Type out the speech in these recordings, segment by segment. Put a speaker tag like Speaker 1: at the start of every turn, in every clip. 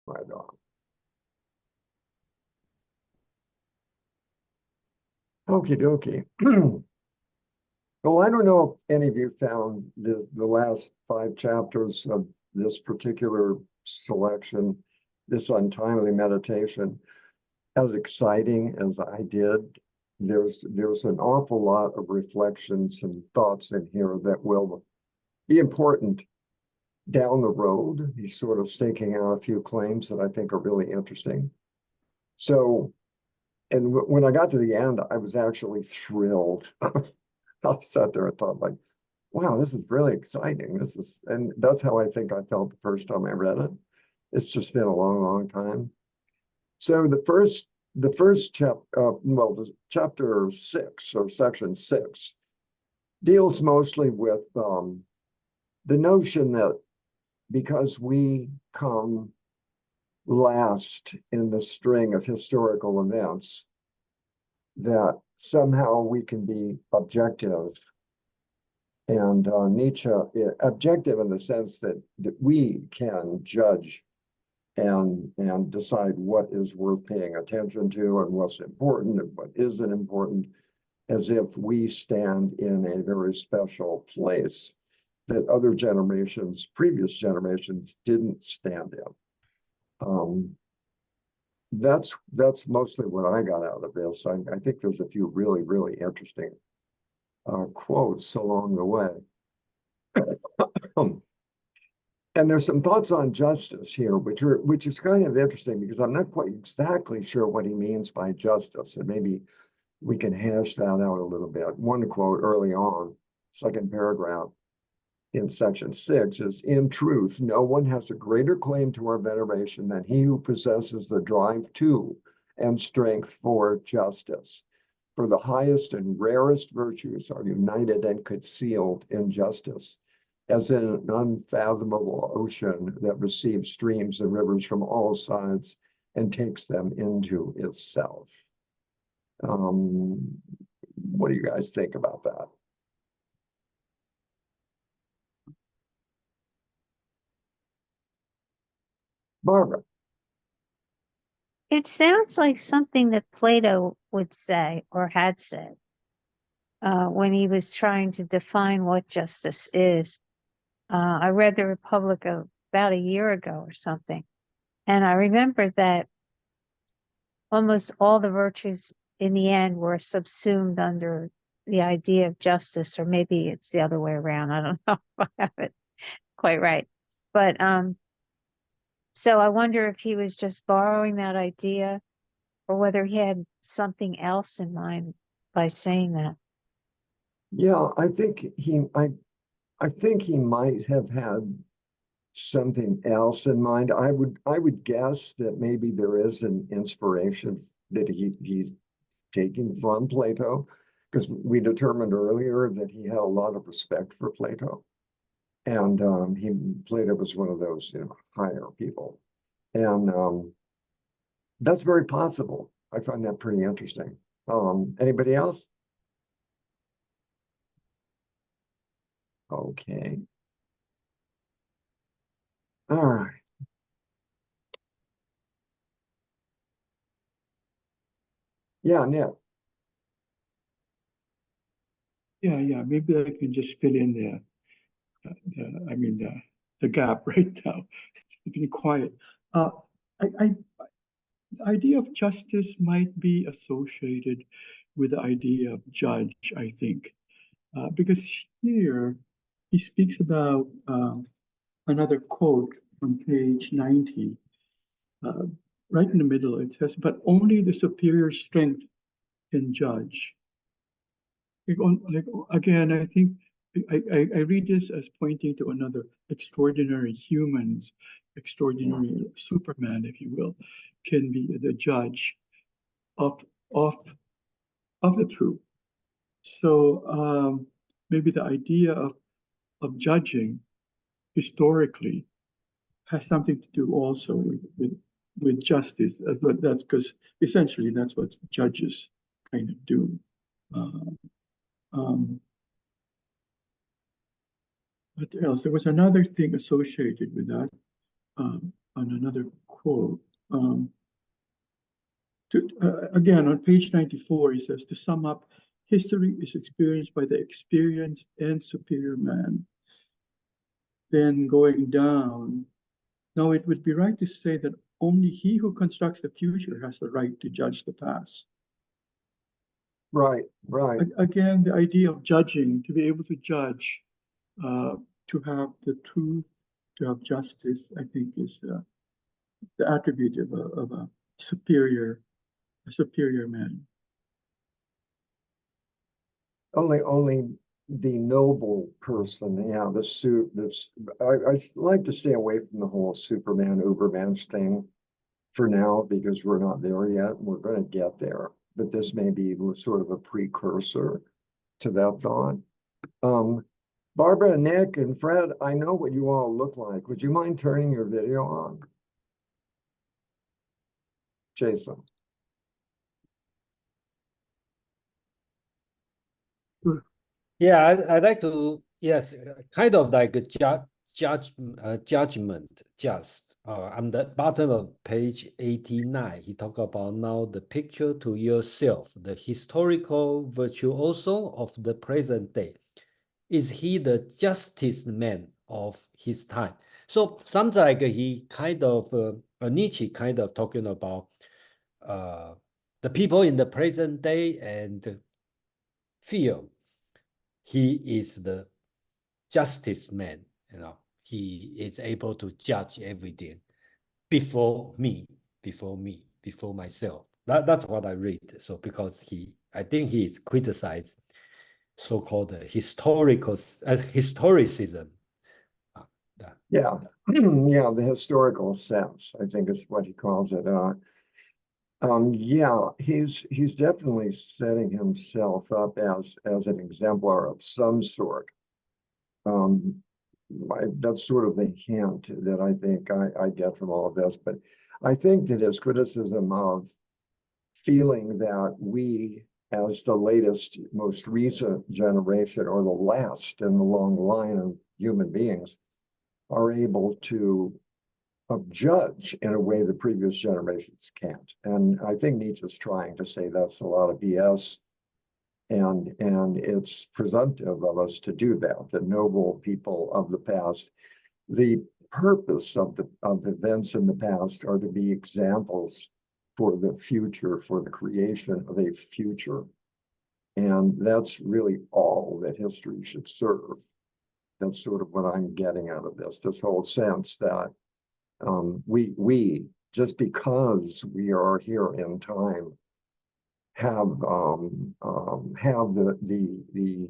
Speaker 1: Right on. Okie dokie. Well, I don't know if any of you found the last 5 chapters of this particular selection, this untimely meditation, as exciting as I did. There's an awful lot of reflections and thoughts in here that will be important down the road. He's sort of staking out a few claims that I think are really interesting. So, and when I got to the end, I was actually thrilled. I sat there and thought, like, wow, this is really exciting. And that's how I think I felt the first time I read it. It's just been a long, long time. So the chapter 6 or section 6 deals mostly with the notion that because we come last in the string of historical events, that somehow we can be objective. And Nietzsche, objective in the sense that we can judge and decide what is worth paying attention to and what's important and what isn't important, as if we stand in a very special place that other generations, previous generations, didn't stand in. That's mostly what I got out of this. I think there's a few really, really interesting quotes along the way. And there's some thoughts on justice here, which is kind of interesting because I'm not quite exactly sure what he means by justice, and maybe we can hash that out a little bit. One quote early on, second paragraph in section 6 is, "In truth, no one has a greater claim to our veneration than he who possesses the drive to and strength for justice. For the highest and rarest virtues are united and concealed in justice, as in an unfathomable ocean that receives streams and rivers from all sides and takes them into itself." What do you guys think about that? Barbara?
Speaker 2: It sounds like something that Plato would say or had said when he was trying to define what justice is. I read The Republic about a year ago or something, and I remember that almost all the virtues in the end were subsumed under the idea of justice, or maybe it's the other way around. I don't know if I have it quite right. But so I wonder if he was just borrowing that idea or whether he had something else in mind by saying that.
Speaker 1: Yeah, I think he might have had something else in mind. I would guess that maybe there is an inspiration that he's taking from Plato, because we determined earlier that he had a lot of respect for Plato, and Plato was one of those higher people, and that's very possible. I find that pretty interesting. Anybody else? Okay. All right. Yeah, Nick.
Speaker 3: Yeah. Maybe I can just fill in the gap right now. It's been quiet. The idea of justice might be associated with the idea of judge, I think, because here he speaks about another quote from page 90. Right in the middle, it says, "But only the superior strength can judge." Again, I think I read this as pointing to another extraordinary humans, extraordinary Superman, if you will, can be the judge of the truth. So maybe the idea of judging historically has something to do also with justice. That's because essentially that's what judges kind of do. What else? There was another thing associated with that on another quote. Again, on page 94, he says, to sum up, history is experienced by the experienced and superior man. Then going down, now it would be right to say that only he who constructs the future has the right to judge the past.
Speaker 1: Right, right.
Speaker 3: Again, the idea of judging, to be able to judge, to have the truth, to have justice, I think is the attribute of a superior man.
Speaker 1: Only the noble person, yeah, the suit. I like to stay away from the whole Superman, Ubermensch thing for now because we're not there yet. We're going to get there, but this may be sort of a precursor to that thought. Barbara, Nick, and Fred, I know what you all look like. Would you mind turning your video on? Jason.
Speaker 4: Yeah, I'd like to, yes, kind of like a judgment, just on the bottom of page 89, he talk about now the picture to yourself, the historical virtuoso of the present day. Is he the justice man of his time? So sounds like he kind of, Nietzsche kind of talking about the people in the present day and feel he is the justice man, he is able to judge everything before myself. That's what I read. So because I think he is criticized so-called historicism.
Speaker 1: Yeah, yeah, the historical sense, I think is what he calls it. Yeah, he's definitely setting himself up as an exemplar of some sort. That's sort of the hint that I think I get from all of this. But I think that his criticism of feeling that we, as the latest, most recent generation, or the last in the long line of human beings, are able to judge in a way the previous generations can't. And I think Nietzsche's trying to say that's a lot of BS. And it's presumptive of us to do that. The noble people of the past, the purpose of events in the past are to be examples for the future, for the creation of a future. And that's really all that history should serve. That's sort of what I'm getting out of this whole sense that we just because we are here in time have the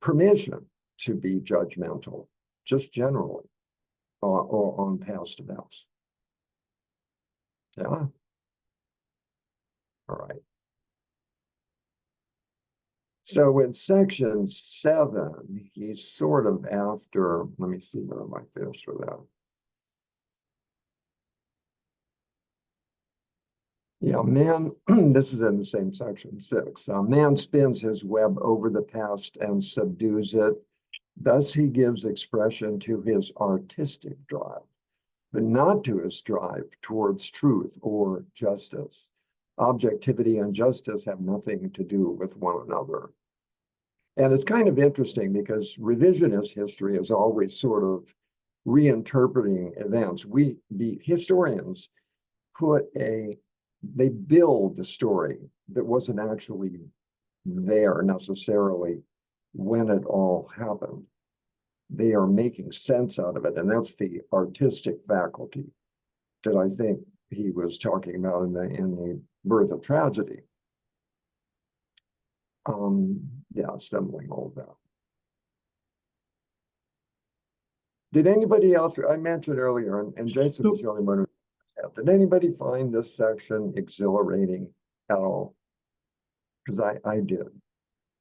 Speaker 1: permission to be judgmental, just generally, or on past events. Yeah. All right. So in section 7, he's sort of after, let me see where am I finished with that. Yeah, man, this is in the same section 6. Man spins his web over the past and subdues it. Thus he gives expression to his artistic drive, but not to his drive towards truth or justice. Objectivity and justice have nothing to do with one another. And it's kind of interesting because revisionist history is always sort of reinterpreting events. The historians they build a story that wasn't actually there necessarily when it all happened. They are making sense out of it, and that's the artistic faculty that I think he was talking about in the Birth of Tragedy. Yeah, assembling all of that. Did anybody else, I mentioned earlier, and Jason was the only one who said, did anybody find this section exhilarating at all? Because I did,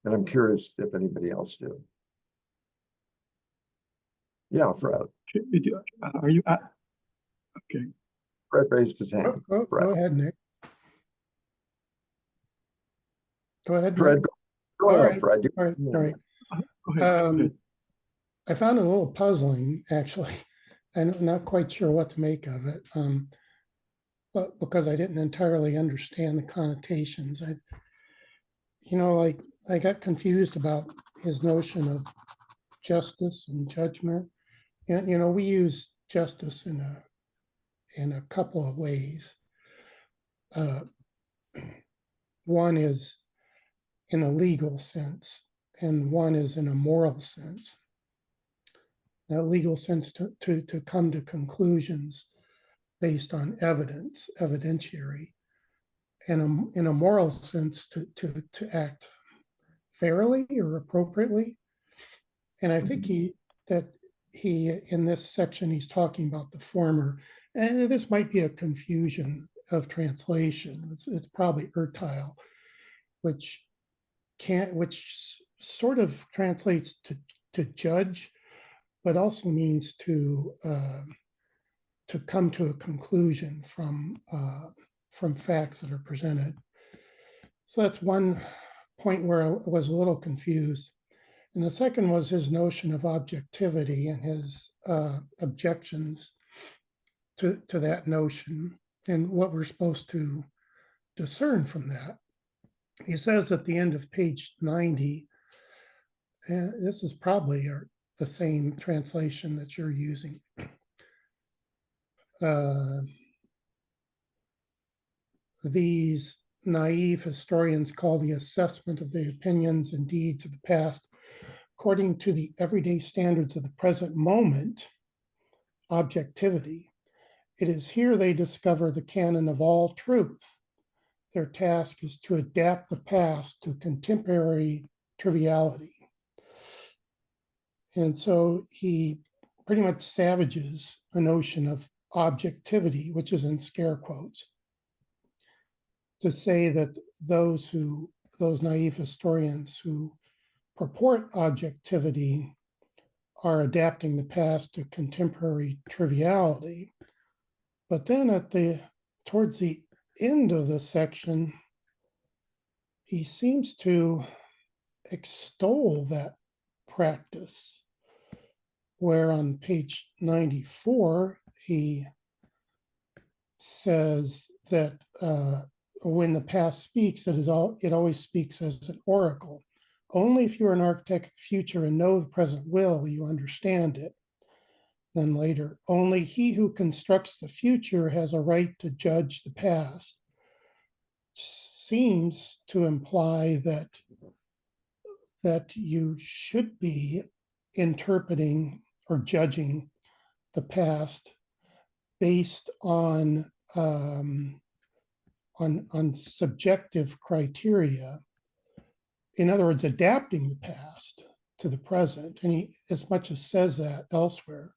Speaker 1: and I'm curious if anybody else did. Yeah, Fred.
Speaker 3: Are you okay?
Speaker 1: Fred raised his hand.
Speaker 5: Go ahead, Nick. Go ahead,
Speaker 1: Fred.
Speaker 5: Nick.
Speaker 1: Go ahead, Fred.
Speaker 5: All right.
Speaker 3: Go ahead.
Speaker 5: I found it a little puzzling, actually, I'm not quite sure what to make of it, but because I didn't entirely understand the connotations, like I got confused about his notion of justice and judgment. And we use justice in a couple of ways. One is in a legal sense, and one is in a moral sense. A legal sense to come to conclusions based on evidence, evidentiary, and in a moral sense to act fairly or appropriately. And I think he in this section he's talking about the former, and this might be a confusion of translation. It's probably ertile, which sort of translates to judge, but also means to come to a conclusion from facts that are presented. So that's one point where I was a little confused. And the second was his notion of objectivity and his objections to that notion and what we're supposed to discern from that. He says at the end of page 90, and this is probably the same translation that you're using. These naive historians call the assessment of the opinions and deeds of the past according to the everyday standards of the present moment objectivity. It is here they discover the canon of all truth. Their task is to adapt the past to contemporary triviality. And so he pretty much savages a notion of objectivity, which is in scare quotes, to say that those naive historians who purport objectivity are adapting the past to contemporary triviality. But then towards the end of the section, he seems to extol that practice, where on page 94, he says that when the past speaks, it always speaks as an oracle. Only if you're an architect of the future and know the present will you understand it. Then later, only he who constructs the future has a right to judge the past. Seems to imply that you should be interpreting or judging the past based on subjective criteria. In other words, adapting the past to the present, and he as much as says that elsewhere.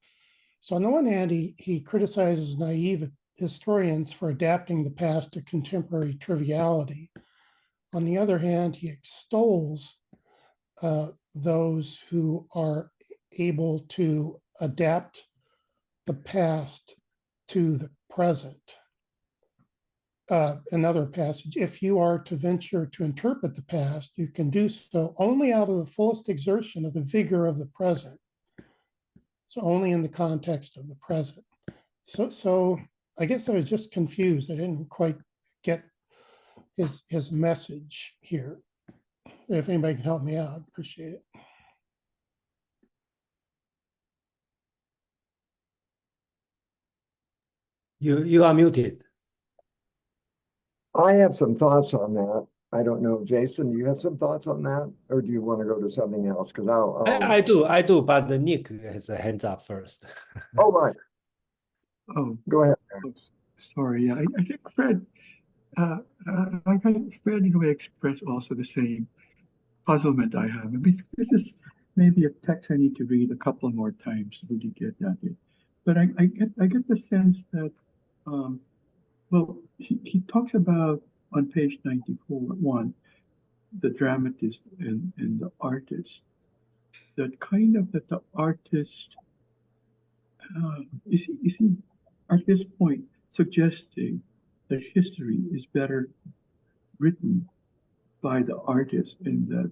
Speaker 5: So on the one hand, he criticizes naive historians for adapting the past to contemporary triviality. On the other hand, he extols those who are able to adapt the past to the present. Another passage, if you are to venture to interpret the past, you can do so only out of the fullest exertion of the vigor of the present. So only in the context of the present. So I guess I was just confused. I didn't quite get his message here. If anybody can help me out, appreciate it.
Speaker 4: You are muted.
Speaker 1: I have some thoughts on that. I don't know, Jason, do you have some thoughts on that? Or do you want to go to something else? Because
Speaker 4: I do, but the Nick has a hands up first.
Speaker 1: Oh, right.
Speaker 3: Oh,
Speaker 1: Go ahead.
Speaker 3: oh, sorry. Yeah, I think Fred, Fred in a way expressed also the same puzzlement I have. I mean, this is maybe a text I need to read a couple more times to really get at it. But I get the sense that, well, he talks about on page 94, the dramatist and the artist, that kind of that the artist is he at this point suggesting that history is better written by the artist and that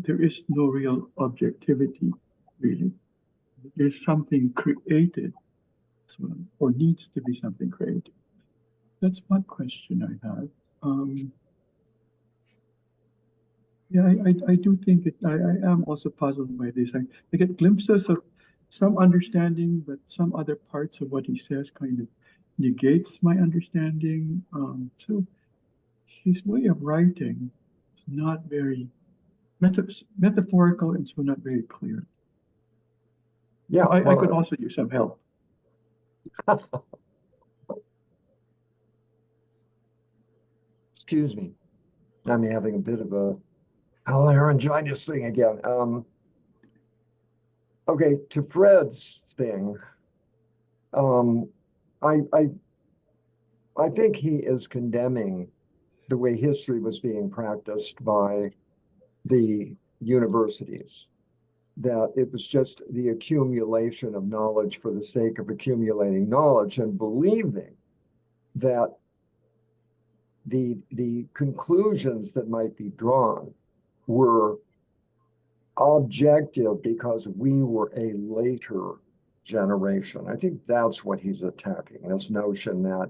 Speaker 3: there is no real objectivity, really. there's something created as well, or needs to be something created. That's one question I have. Yeah, I do think I am also puzzled by this. I get glimpses of some understanding, but some other parts of what he says kind of negates my understanding. So his way of writing is not very metaphorical, and so not very clear.
Speaker 1: Yeah,
Speaker 3: I could also use some help.
Speaker 1: excuse me. I'm having a bit of a laryngitis thing again. Okay, to Fred's thing, I think he is condemning the way history was being practiced by the universities, that it was just the accumulation of knowledge for the sake of accumulating knowledge, and believing that the conclusions that might be drawn were objective because we were a later generation. I think that's what he's attacking, this notion that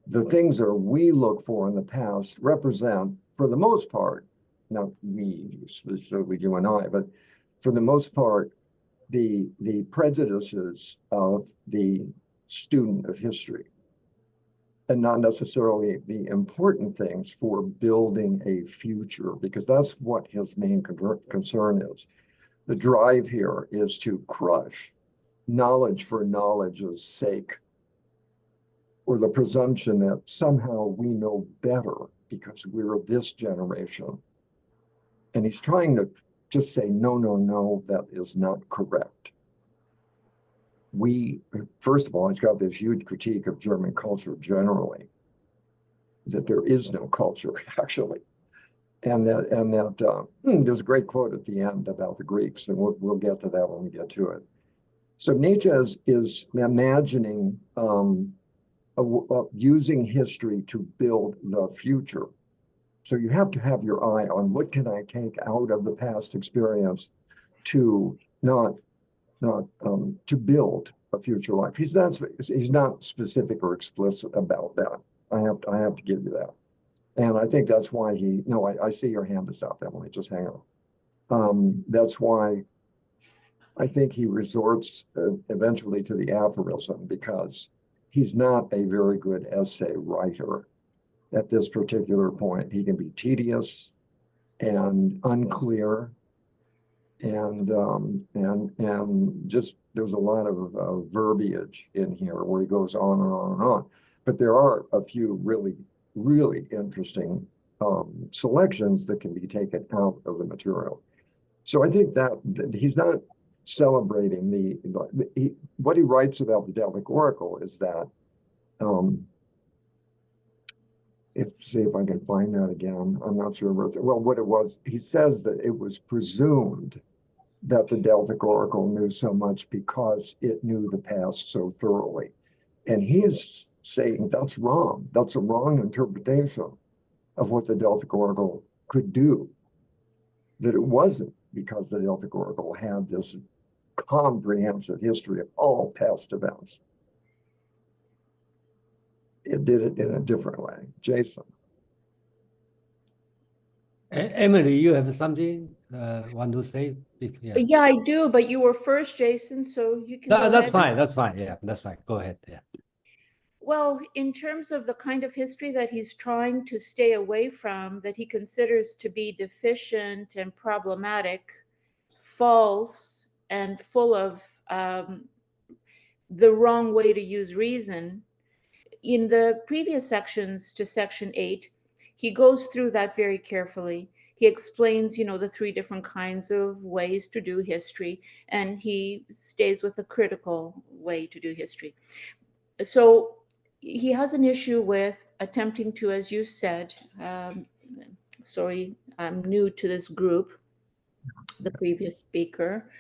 Speaker 1: the things that we look for in the past represent, for the most part, not we, specifically you and I, but for the most part, the prejudices of the student of history, and not necessarily the important things for building a future, because that's what his main concern is. The drive here is to crush knowledge for knowledge's sake, or the presumption that somehow we know better because we're this generation. And he's trying to just say, no, no, no, that is not correct. First of all, he's got this huge critique of German culture generally, that there is no culture, actually. And that there's a great quote at the end about the Greeks, and we'll get to that when we get to it. So Nietzsche is imagining using history to build the future. So you have to have your eye on what can I take out of the past experience to not to build a future life. He's not specific or explicit about that. I have to give you that. And I think that's why I see your hand is up, Emily, just hang on. That's why I think he resorts eventually to the aphorism, because he's not a very good essay writer at this particular point. He can be tedious and unclear, and just there's a lot of verbiage in here where he goes on and on and on. But there are a few really, really interesting selections that can be taken out of the material. So I think that he's not celebrating what he writes about the Delphic Oracle is that, see if I can find that again. I'm not sure what it was. He says that it was presumed that the Delphic Oracle knew so much because it knew the past so thoroughly. And he's saying that's wrong. That's a wrong interpretation of what the Delphic Oracle could do. That it wasn't because the Delphic Oracle had this comprehensive history of all past events. It did it in a different way. Jason.
Speaker 4: Emily, you have something want to say?
Speaker 6: Yeah, I do, but you were first, Jason, so you can go
Speaker 4: That's
Speaker 6: ahead.
Speaker 4: fine. That's fine. Yeah, that's fine. Go ahead. Yeah.
Speaker 6: Well, in terms of the kind of history that he's trying to stay away from, that he considers to be deficient and problematic, false, and full of the wrong way to use reason, in the previous sections to section 8, he goes through that very carefully. He explains, the 3 different kinds of ways to do history, and he stays with a critical way to do history. So he has an issue with attempting to, as you said, sorry, I'm new to this group, the previous speaker.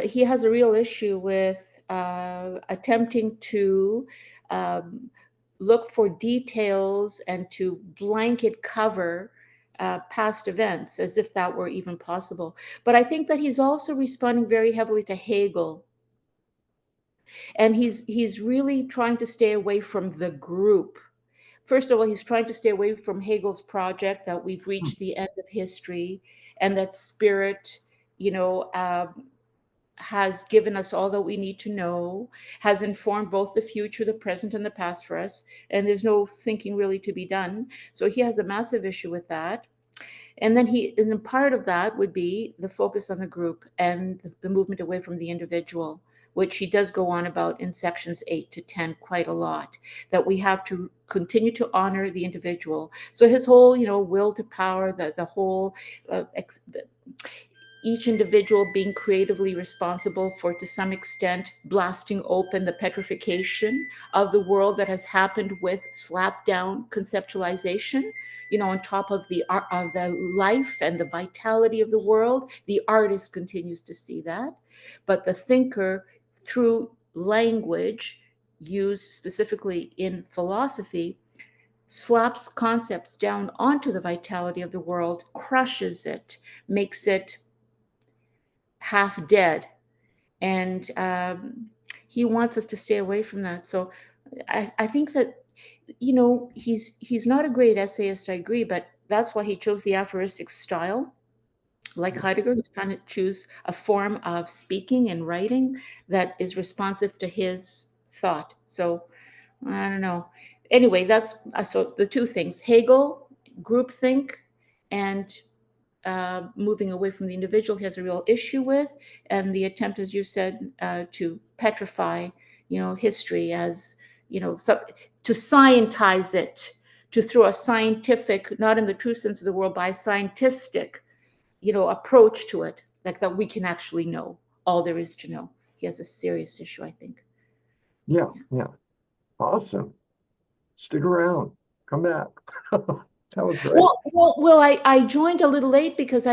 Speaker 6: He has a real issue with attempting to look for details and to blanket cover past events as if that were even possible. But I think that he's also responding very heavily to Hegel And he's really trying to stay away from the group. First of all, he's trying to stay away from Hegel's project that we've reached the end of history and that spirit, has given us all that we need to know, has informed both the future, the present, and the past for us. And there's no thinking really to be done. So he has a massive issue with that. And then and part of that would be the focus on the group and the movement away from the individual, which he does go on about in sections 8 to 10 quite a lot, that we have to continue to honor the individual. So his whole, will to power, the whole, each individual being creatively responsible for, to some extent, blasting open the petrification of the world that has happened with slap down conceptualization, on top of the life and the vitality of the world. The artist continues to see that, but the thinker, through language used specifically in philosophy, slaps concepts down onto the vitality of the world, crushes it, makes it half dead. And he wants us to stay away from that. So I think that, he's not a great essayist, I agree, but that's why he chose the aphoristic style. Like Heidegger, he's trying to choose a form of speaking and writing that is responsive to his thought. So I don't know. Anyway, that's so the two things: Hegel, groupthink, and moving away from the individual, he has a real issue with, and the attempt, as you said, to petrify, history as, to scientize it, to throw a scientific, not in the true sense of the word, by scientistic, approach to it, like that we can actually know all there is to know. He has a serious issue, I think.
Speaker 1: Yeah. Awesome. Stick around. Come back. That was great.
Speaker 6: Well, I joined a little late because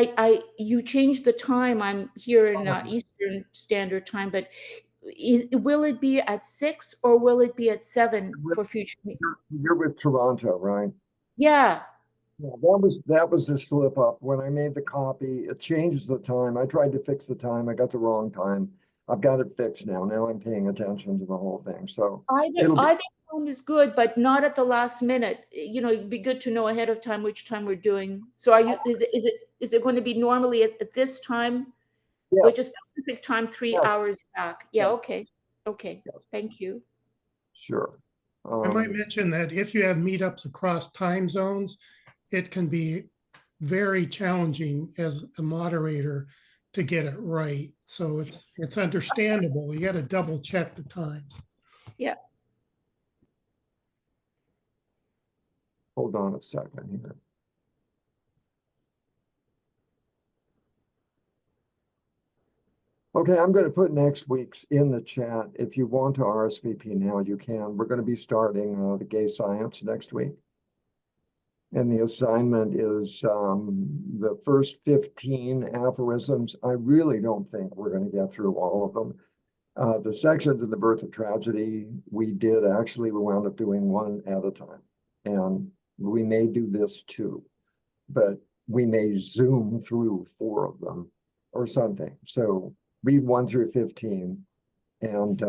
Speaker 6: you changed the time. I'm here in Eastern Standard Time, but will it be at 6 or will it be at 7 for future?
Speaker 1: You're with Toronto, right?
Speaker 6: Yeah.
Speaker 1: Yeah, that was a slip up. When I made the copy, it changes the time. I tried to fix the time. I got the wrong time. I've got it fixed now. Now I'm paying attention to the whole thing. So
Speaker 6: Either time is good, but not at the last minute. It'd be good to know ahead of time which time we're doing. So is it going to be normally at this time, which is Pacific time, 3 hours back? Yeah, okay. Okay.
Speaker 1: Yes.
Speaker 6: Thank you.
Speaker 1: Sure.
Speaker 5: I might mention that if you have meetups across time zones, it can be very challenging as a moderator to get it right. So it's understandable. You got to double check the times.
Speaker 6: Yeah.
Speaker 1: Hold on a second here. Okay, I'm going to put next week's in the chat. If you want to RSVP now, you can. We're going to be starting the gay science next week. And the assignment is the first 15 aphorisms. I really don't think we're going to get through all of them. The sections of the birth of tragedy, we wound up doing one at a time. And we may do this too, but we may zoom through 4 of them or something. So read 1 through 15, and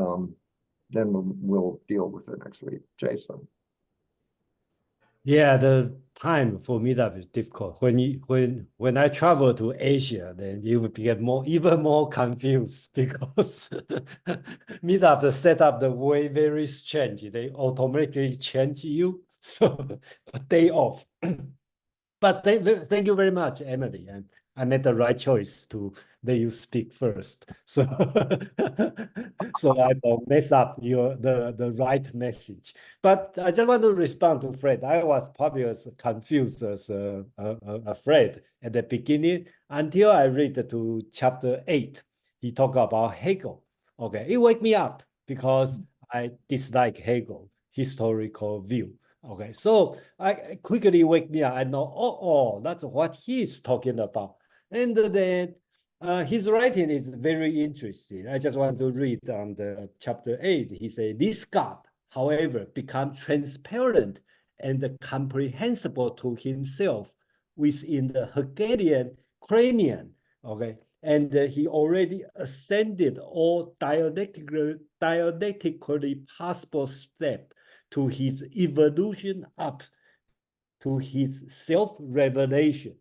Speaker 1: then we'll deal with it next week. Jason.
Speaker 4: Yeah, the time for meetup is difficult. When I travel to Asia, then you will get even more confused because meetup the setup the way very strange. They automatically change you, so a day off. But thank you very much, Emily. And I made the right choice to let you speak first. So I don't mess up the right message. But I just want to respond to Fred. I was probably as confused as Fred at the beginning until I read to chapter 8. He talked about Hegel. Okay, it woke me up because I dislike Hegel historical view. Okay, so I quickly wake me up. I know, that's what he's talking about. And then his writing is very interesting. I just want to read on the chapter 8. He said, this God, however, become transparent and comprehensible to himself within the Hegelian cranium. Okay, and he already ascended all dialectically possible step to his evolution up to his self-revelation.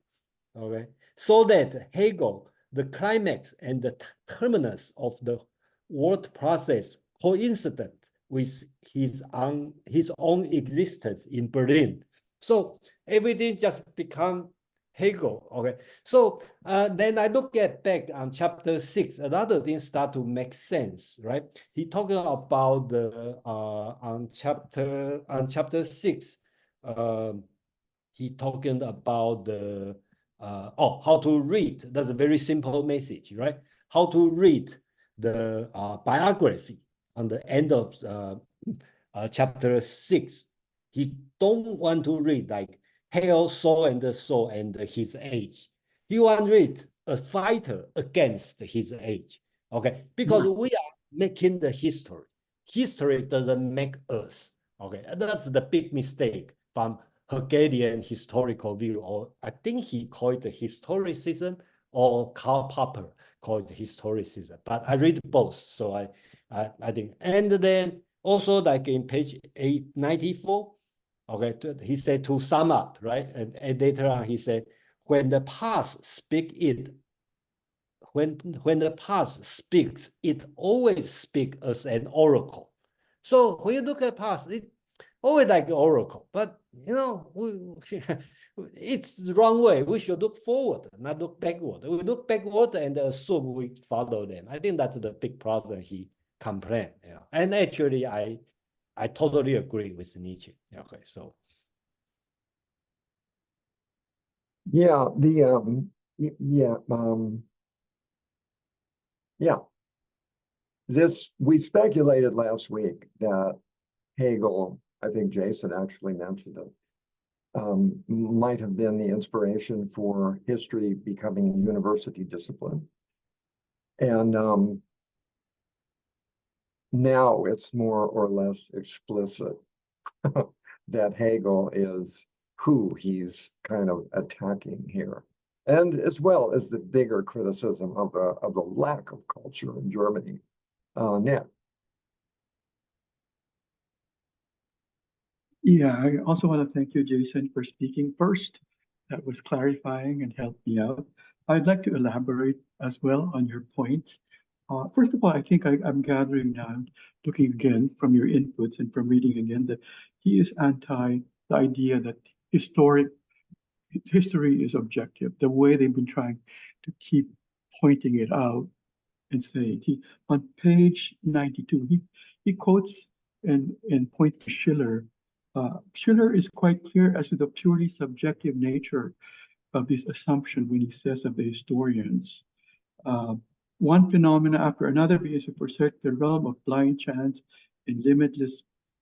Speaker 4: Okay, so that Hegel, the climax and the terminus of the word process, coincident with his own existence in Berlin. So everything just become Hegel. Okay, so then I look back on chapter 6. Another thing start to make sense, right? He talking about the on chapter 6. He talking about the how to read. That's a very simple message, right? How to read the biography on the end of chapter 6. He don't want to read like Hail so and his age. He want to read a fighter against his age. Okay, because we are making the history. History doesn't make us. Okay, that's the big mistake from Hegelian historical view, or I think he called it historicism, or Karl Popper called it historicism. But I read both, so I think. And then also like in page 894, okay, he said to sum up, right? And later on he said, when the past speak it, when the past speaks, it always speaks as an oracle. So when you look at past, it always like an oracle, but you know, it's the wrong way. We should look forward, not look backward. We look backward and assume we follow them. I think that's the big problem he complained. Yeah. And actually, I totally agree with Nietzsche. Okay, so
Speaker 1: Yeah, yeah. This, we speculated last week that Hegel, I think Jason actually mentioned it, might have been the inspiration for history becoming a university discipline. And now it's more or less explicit that Hegel is who he's kind of attacking here. And as well as the bigger criticism of the lack of culture in Germany. Nick.
Speaker 3: Yeah, I also want to thank you, Jason, for speaking first. That was clarifying and helped me out. I'd like to elaborate as well on your points. First of all, I think I'm gathering now, looking again from your inputs and from reading again, that he is anti the idea that history is objective, the way they've been trying to keep pointing it out and saying. On page 92, he quotes and points to Schiller. Schiller is quite clear as to the purely subjective nature of this assumption when he says of the historians. One phenomena after another begins to forsake the realm of blind chance and limitless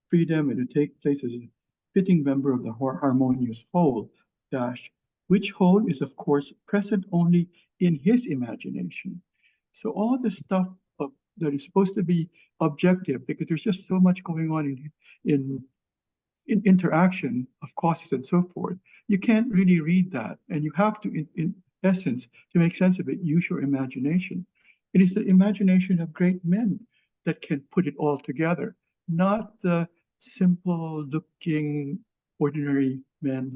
Speaker 3: freedom, and to take place as a fitting member of the harmonious whole, which whole is of course present only in his imagination. So all the stuff that is supposed to be objective, because there's just so much going on in interaction of causes and so forth, you can't really read that, and you have to, in essence, to make sense of it, use your imagination. It is the imagination of great men that can put it all together, not the simple-looking, ordinary men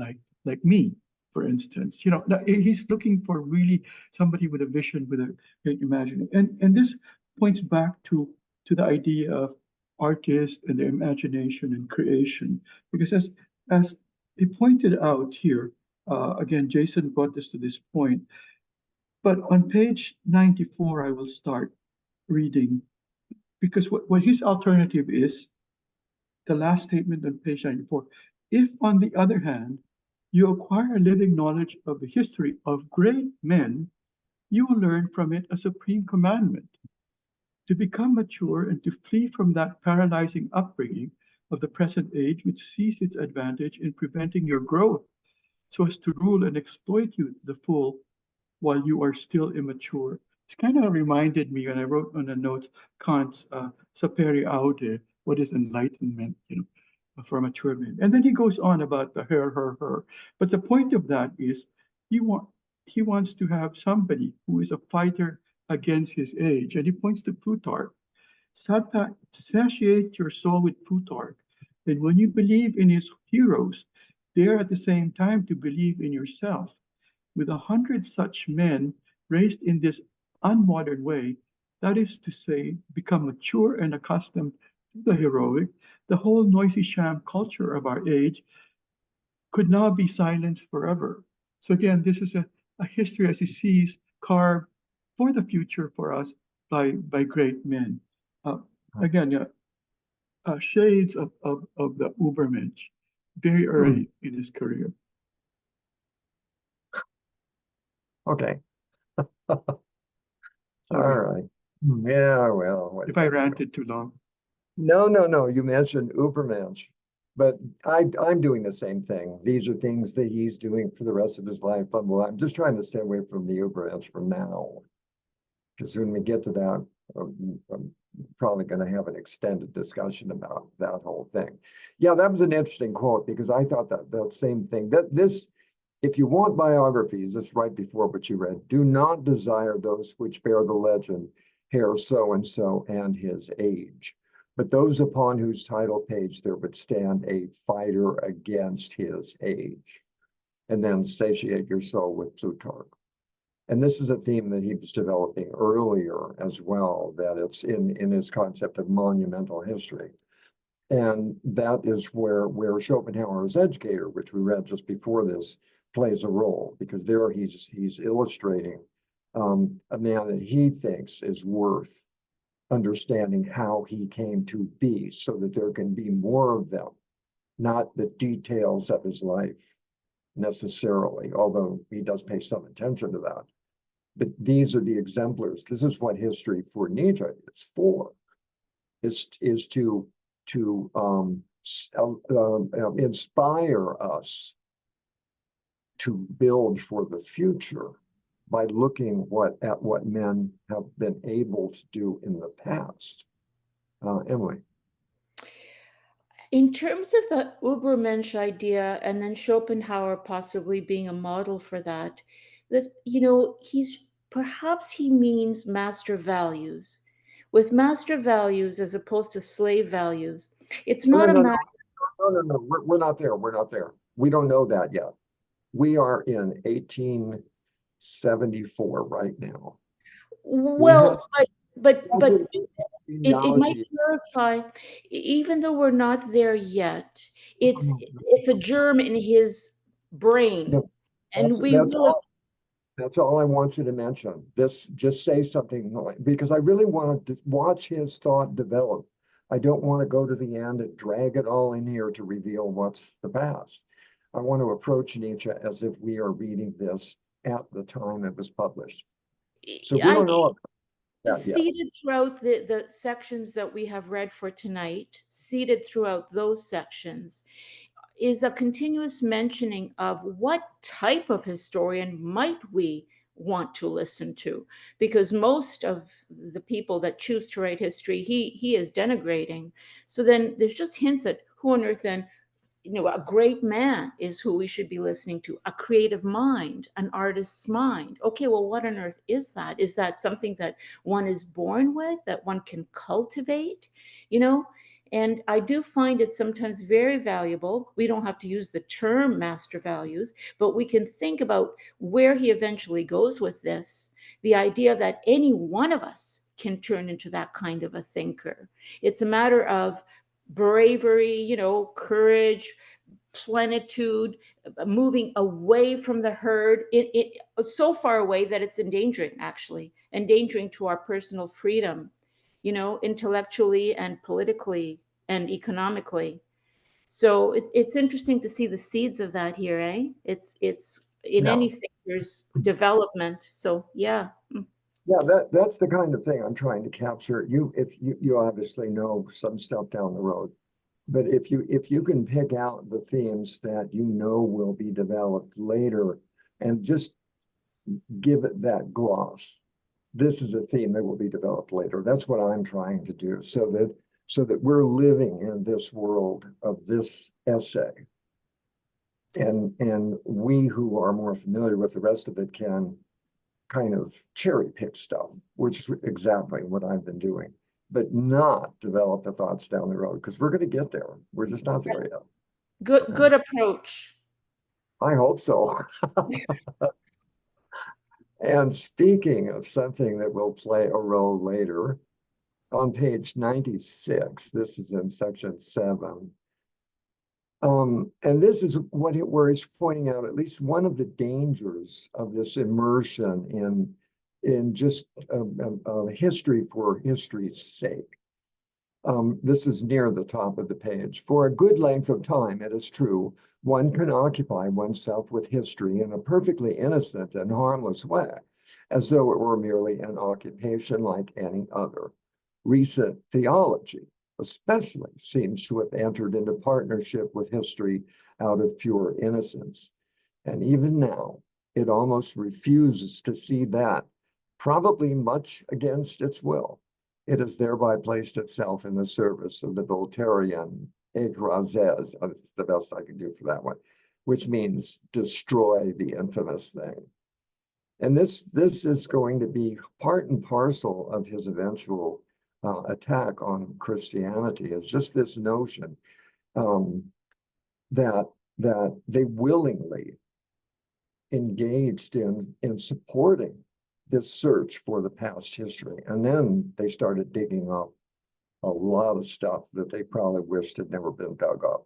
Speaker 3: like me, for instance. You know, he's looking for really somebody with a vision, with a great imagination, and this points back to the idea of artists and their imagination and creation, because as he pointed out here, again, Jason brought this to this point, but on page 94, I will start reading, because what his alternative is, the last statement on page 94, if on the other hand, you acquire a living knowledge of the history of great men, you will learn from it a supreme commandment, to become mature and to flee from that paralyzing upbringing of the present age, which sees its advantage in preventing your growth, so as to rule and exploit you to the full while you are still immature. It kind of reminded me when I wrote on the notes Kant's sapere aude, what is enlightenment, for mature men. And then he goes on about the her. But the point of that is, he wants to have somebody who is a fighter against his age. And he points to Plutarch. Satiate your soul with Plutarch. And when you believe in his heroes, dare at the same time to believe in yourself. With 100 such men raised in this unmodern way, that is to say, become mature and accustomed to the heroic, the whole noisy sham culture of our age could now be silenced forever. So again, this is a history as he sees carved for the future for us by great men. Again, shades of the Ubermensch very early in his career.
Speaker 1: Okay. All
Speaker 3: Sorry
Speaker 1: right. Yeah, well.
Speaker 3: if I ranted too long.
Speaker 1: No. You mentioned Ubermensch, but I'm doing the same thing. These are things that he's doing for the rest of his life. But I'm just trying to stay away from the Ubermensch for now, because when we get to that, I'm probably going to have an extended discussion about that whole thing. Yeah, that was an interesting quote, because I thought that same thing. If you want biographies, it's right before what you read. Do not desire those which bear the legend, Herr so-and-so and his age, but those upon whose title page there would stand a fighter against his age. And then satiate your soul with Plutarch. And this is a theme that he was developing earlier as well, that it's in his concept of monumental history. And that is where Schopenhauer's Educator, which we read just before this, plays a role, because there he's illustrating a man that he thinks is worth understanding how he came to be, so that there can be more of them, not the details of his life necessarily, although he does pay some attention to that. But these are the exemplars. This is what history for Nietzsche is for, is to inspire us to build for the future by looking at what men have been able to do in the past. Emily.
Speaker 6: In terms of the Ubermensch idea, and then Schopenhauer possibly being a model for that, perhaps he means master values. With master values as opposed to slave values, it's not a matter.
Speaker 1: No, we're not there. We're not there. We don't know that yet. We are in 1874 right now.
Speaker 6: Well, but it might
Speaker 1: Technology.
Speaker 6: clarify, even though we're not there yet, it's a germ in his brain,
Speaker 1: No,
Speaker 6: and we will.
Speaker 1: That's all I want you to mention. Just say something, because I really want to watch his thought develop. I don't want to go to the end and drag it all in here to reveal what's the past. I want to approach Nietzsche as if we are reading this at the time it was published. So we don't know that yet.
Speaker 6: Seated throughout the sections that we have read for tonight, seated throughout those sections, is a continuous mentioning of what type of historian might we want to listen to, because most of the people that choose to write history, he is denigrating. So then there's just hints at who on earth then, a great man is who we should be listening to, a creative mind, an artist's mind. Okay, well, what on earth is that? Is that something that one is born with, that one can cultivate? And I do find it sometimes very valuable. We don't have to use the term master values, but we can think about where he eventually goes with this. The idea that any one of us can turn into that kind of a thinker. It's a matter of bravery, courage, plenitude, moving away from the herd, it so far away that it's endangering to our personal freedom, intellectually and politically and economically. So it's interesting to see the seeds of that here, eh? It's in anything there's development. So yeah.
Speaker 1: Yeah, that's the kind of thing I'm trying to capture. You obviously know some stuff down the road, but if you can pick out the themes that will be developed later and just give it that gloss, this is a theme that will be developed later. That's what I'm trying to do, so that we're living in this world of this essay. and we who are more familiar with the rest of it can kind of cherry pick stuff, which is exactly what I've been doing, but not develop the thoughts down the road, because we're going to get there. We're just not there yet.
Speaker 6: Good approach.
Speaker 1: I hope so. And speaking of something that will play a role later, on page 96, this is in section 7. And this is where he's pointing out at least one of the dangers of this immersion in just history for history's sake. This is near the top of the page. For a good length of time, it is true, one can occupy oneself with history in a perfectly innocent and harmless way, as though it were merely an occupation like any other. Recent theology, especially, seems to have entered into partnership with history out of pure innocence. And even now, it almost refuses to see that, probably much against its will. It has thereby placed itself in the service of the Voltairian écrasez. That's the best I can do for that one, which means destroy the infamous thing. And this is going to be part and parcel of his eventual attack on Christianity, is just this notion that they willingly engaged in supporting this search for the past history. And then they started digging up a lot of stuff that they probably wished had never been dug up.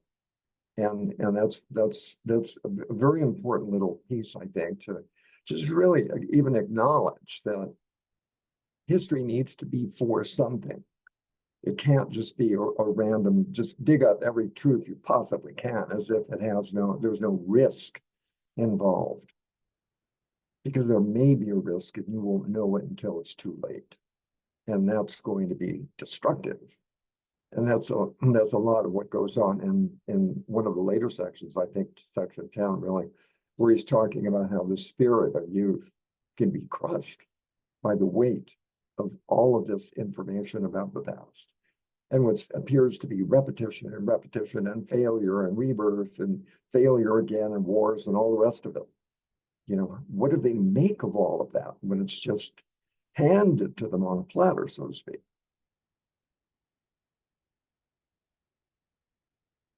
Speaker 1: And that's a very important little piece, I think, to just really even acknowledge that history needs to be for something. It can't just be a random, just dig up every truth you possibly can as if there's no risk involved. Because there may be a risk and you won't know it until it's too late. And that's going to be destructive. And that's a lot of what goes on in one of the later sections, I think section 10 really, where he's talking about how the spirit of youth can be crushed by the weight of all of this information about the past. And what appears to be repetition and failure and rebirth and failure again and wars and all the rest of it. You know, what do they make of all of that when it's just handed to them on a platter, so to speak?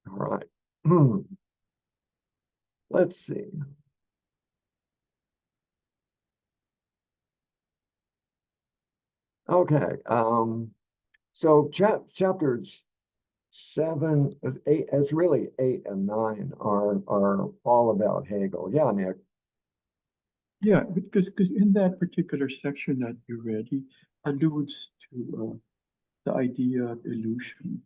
Speaker 1: All right. Let's see. Okay. So chapters 7, 8, it's really 8 and 9 are all about Hegel. Yeah, Nick.
Speaker 3: Yeah, because in that particular section that you read, he alludes to the idea of illusion.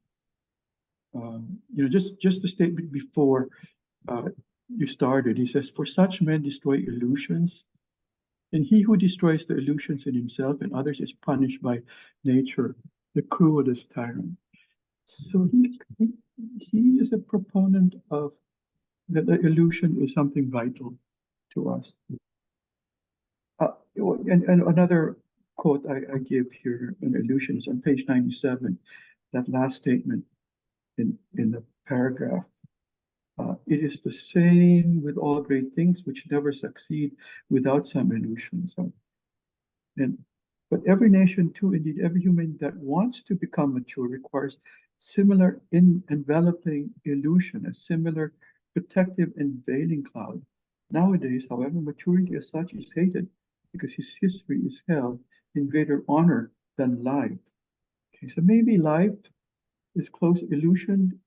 Speaker 3: Just the statement before you started, he says, "For such men destroy illusions, and he who destroys the illusions in himself and others is punished by nature, the cruelest tyrant." So he is a proponent of that the illusion is something vital to us. And another quote I give here on illusions on page 97, that last statement in the paragraph. It is the same with all great things which never succeed without some illusion. But every nation too, indeed every human that wants to become mature requires similar enveloping illusion, a similar protective and veiling cloud. Nowadays, however, maturity as such is hated because his history is held in greater honor than life. Okay, so maybe life is close illusion,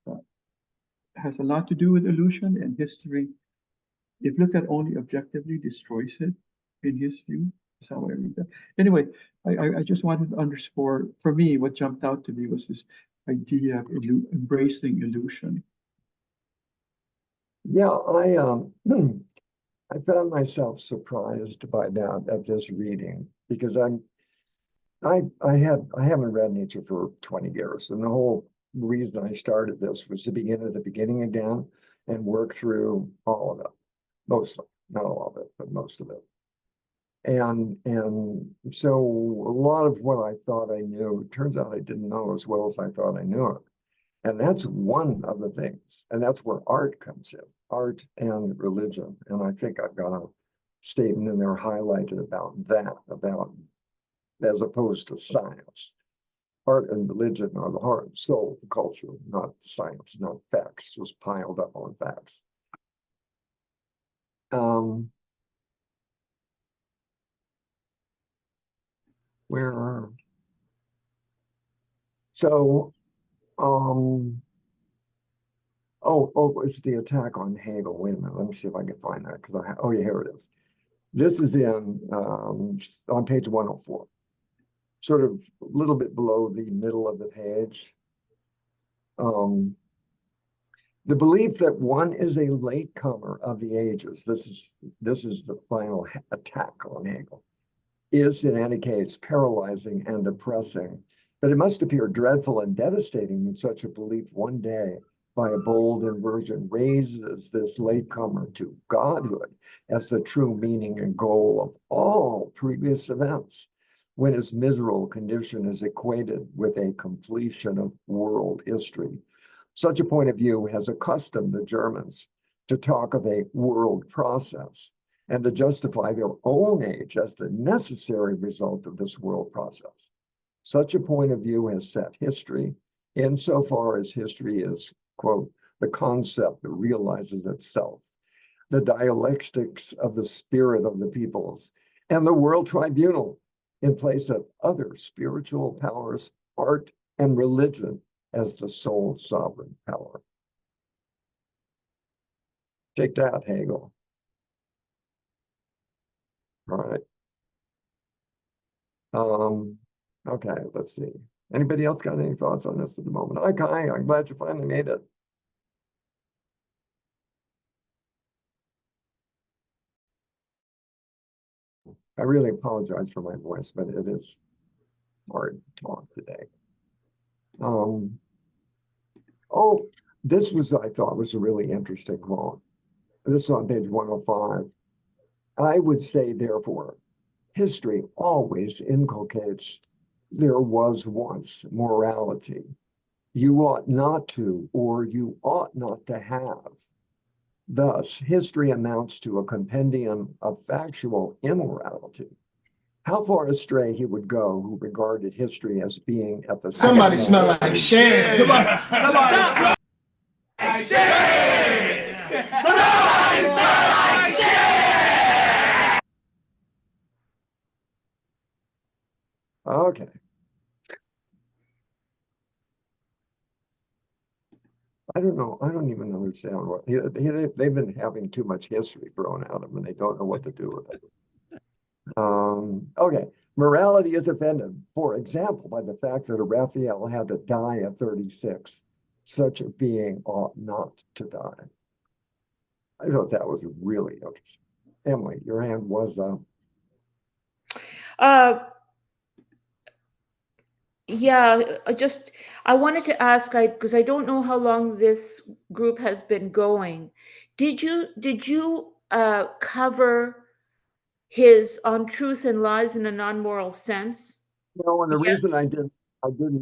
Speaker 3: has a lot to do with illusion, and history, if looked at only objectively, destroys it in his view. That's how I read that. Anyway, I just wanted to underscore, for me, what jumped out to me was this idea of embracing illusion.
Speaker 1: Yeah, I found myself surprised by that at this reading, because I haven't read Nietzsche for 20 years, and the whole reason I started this was to begin at the beginning again and work through all of it, mostly, not all of it, but most of it. And so a lot of what I thought I knew, it turns out I didn't know as well as I thought I knew it. And that's one of the things. And that's where art comes in, art and religion. And I think I've got a statement in there highlighted about that, about as opposed to science. Art and religion are the heart and soul of culture, not science, not facts, just piled up on facts. It's the attack on Hegel. Wait a minute, let me see if I can find that, because oh yeah, here it is. This is in on page 104, sort of a little bit below the middle of the page. The belief that one is a latecomer of the ages, this is the final attack on Hegel, is in any case paralyzing and depressing. But it must appear dreadful and devastating when such a belief one day, by a bold inversion, raises this latecomer to godhood as the true meaning and goal of all previous events, when his miserable condition is equated with a completion of world history. Such a point of view has accustomed the Germans to talk of a world process and to justify their own age as the necessary result of this world process. Such a point of view has set history, insofar as history is, quote, the concept that realizes itself, the dialectics of the spirit of the peoples, and the world tribunal in place of other spiritual powers, art, and religion as the sole sovereign power. Take that, Hegel. All right. Okay, let's see. Anybody else got any thoughts on this at the moment? Hi, Kai, I'm glad you finally made it. I really apologize for my voice, but it is hard to talk today. This was, I thought, was a really interesting quote. This is on page 105. I would say, therefore, history always inculcates there was once morality. You ought not to, or you ought not to have. Thus, history amounts to a compendium of factual immorality. How far astray he would go who regarded history as being at the
Speaker 7: Somebody smell like shit. Somebody smell like shit. Somebody smell like shit.
Speaker 1: Okay. I don't know. I don't even understand what they've been having too much history thrown at them, and they don't know what to do with it. Okay, morality is offended, for example, by the fact that a Raphael had to die at 36. Such a being ought not to die. I thought that was really interesting. Emily, your hand was up.
Speaker 6: Yeah, I wanted to ask, because I don't know how long this group has been going. Did you cover his On Truth and Lies in a Non-Moral Sense?
Speaker 1: No, and the reason I didn't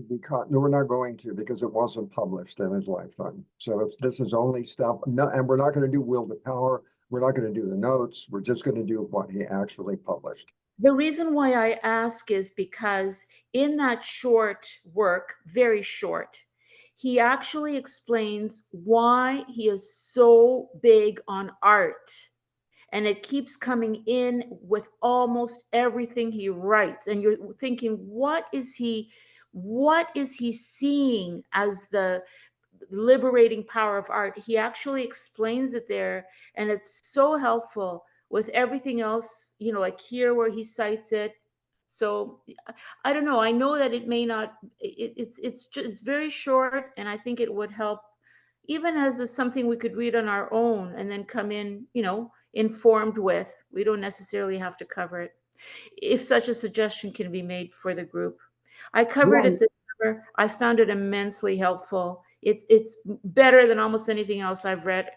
Speaker 1: because no, we're not going to, because it wasn't published in his lifetime. So this is only stuff. No, and we're not going to do Will to Power. We're not going to do the notes. We're just going to do what he actually published.
Speaker 6: The reason why I ask is because in that short work, very short, he actually explains why he is so big on art. And it keeps coming in with almost everything he writes. And you're thinking, what is he seeing as the liberating power of art? He actually explains it there, and it's so helpful with everything else, like here where he cites it. So I don't know. I know that it may not, it's very short, and I think it would help even as something we could read on our own and then come in, informed with. We don't necessarily have to cover it. If such a suggestion can be made for the group. I covered it this summer. I found it immensely helpful. It's better than almost anything else I've read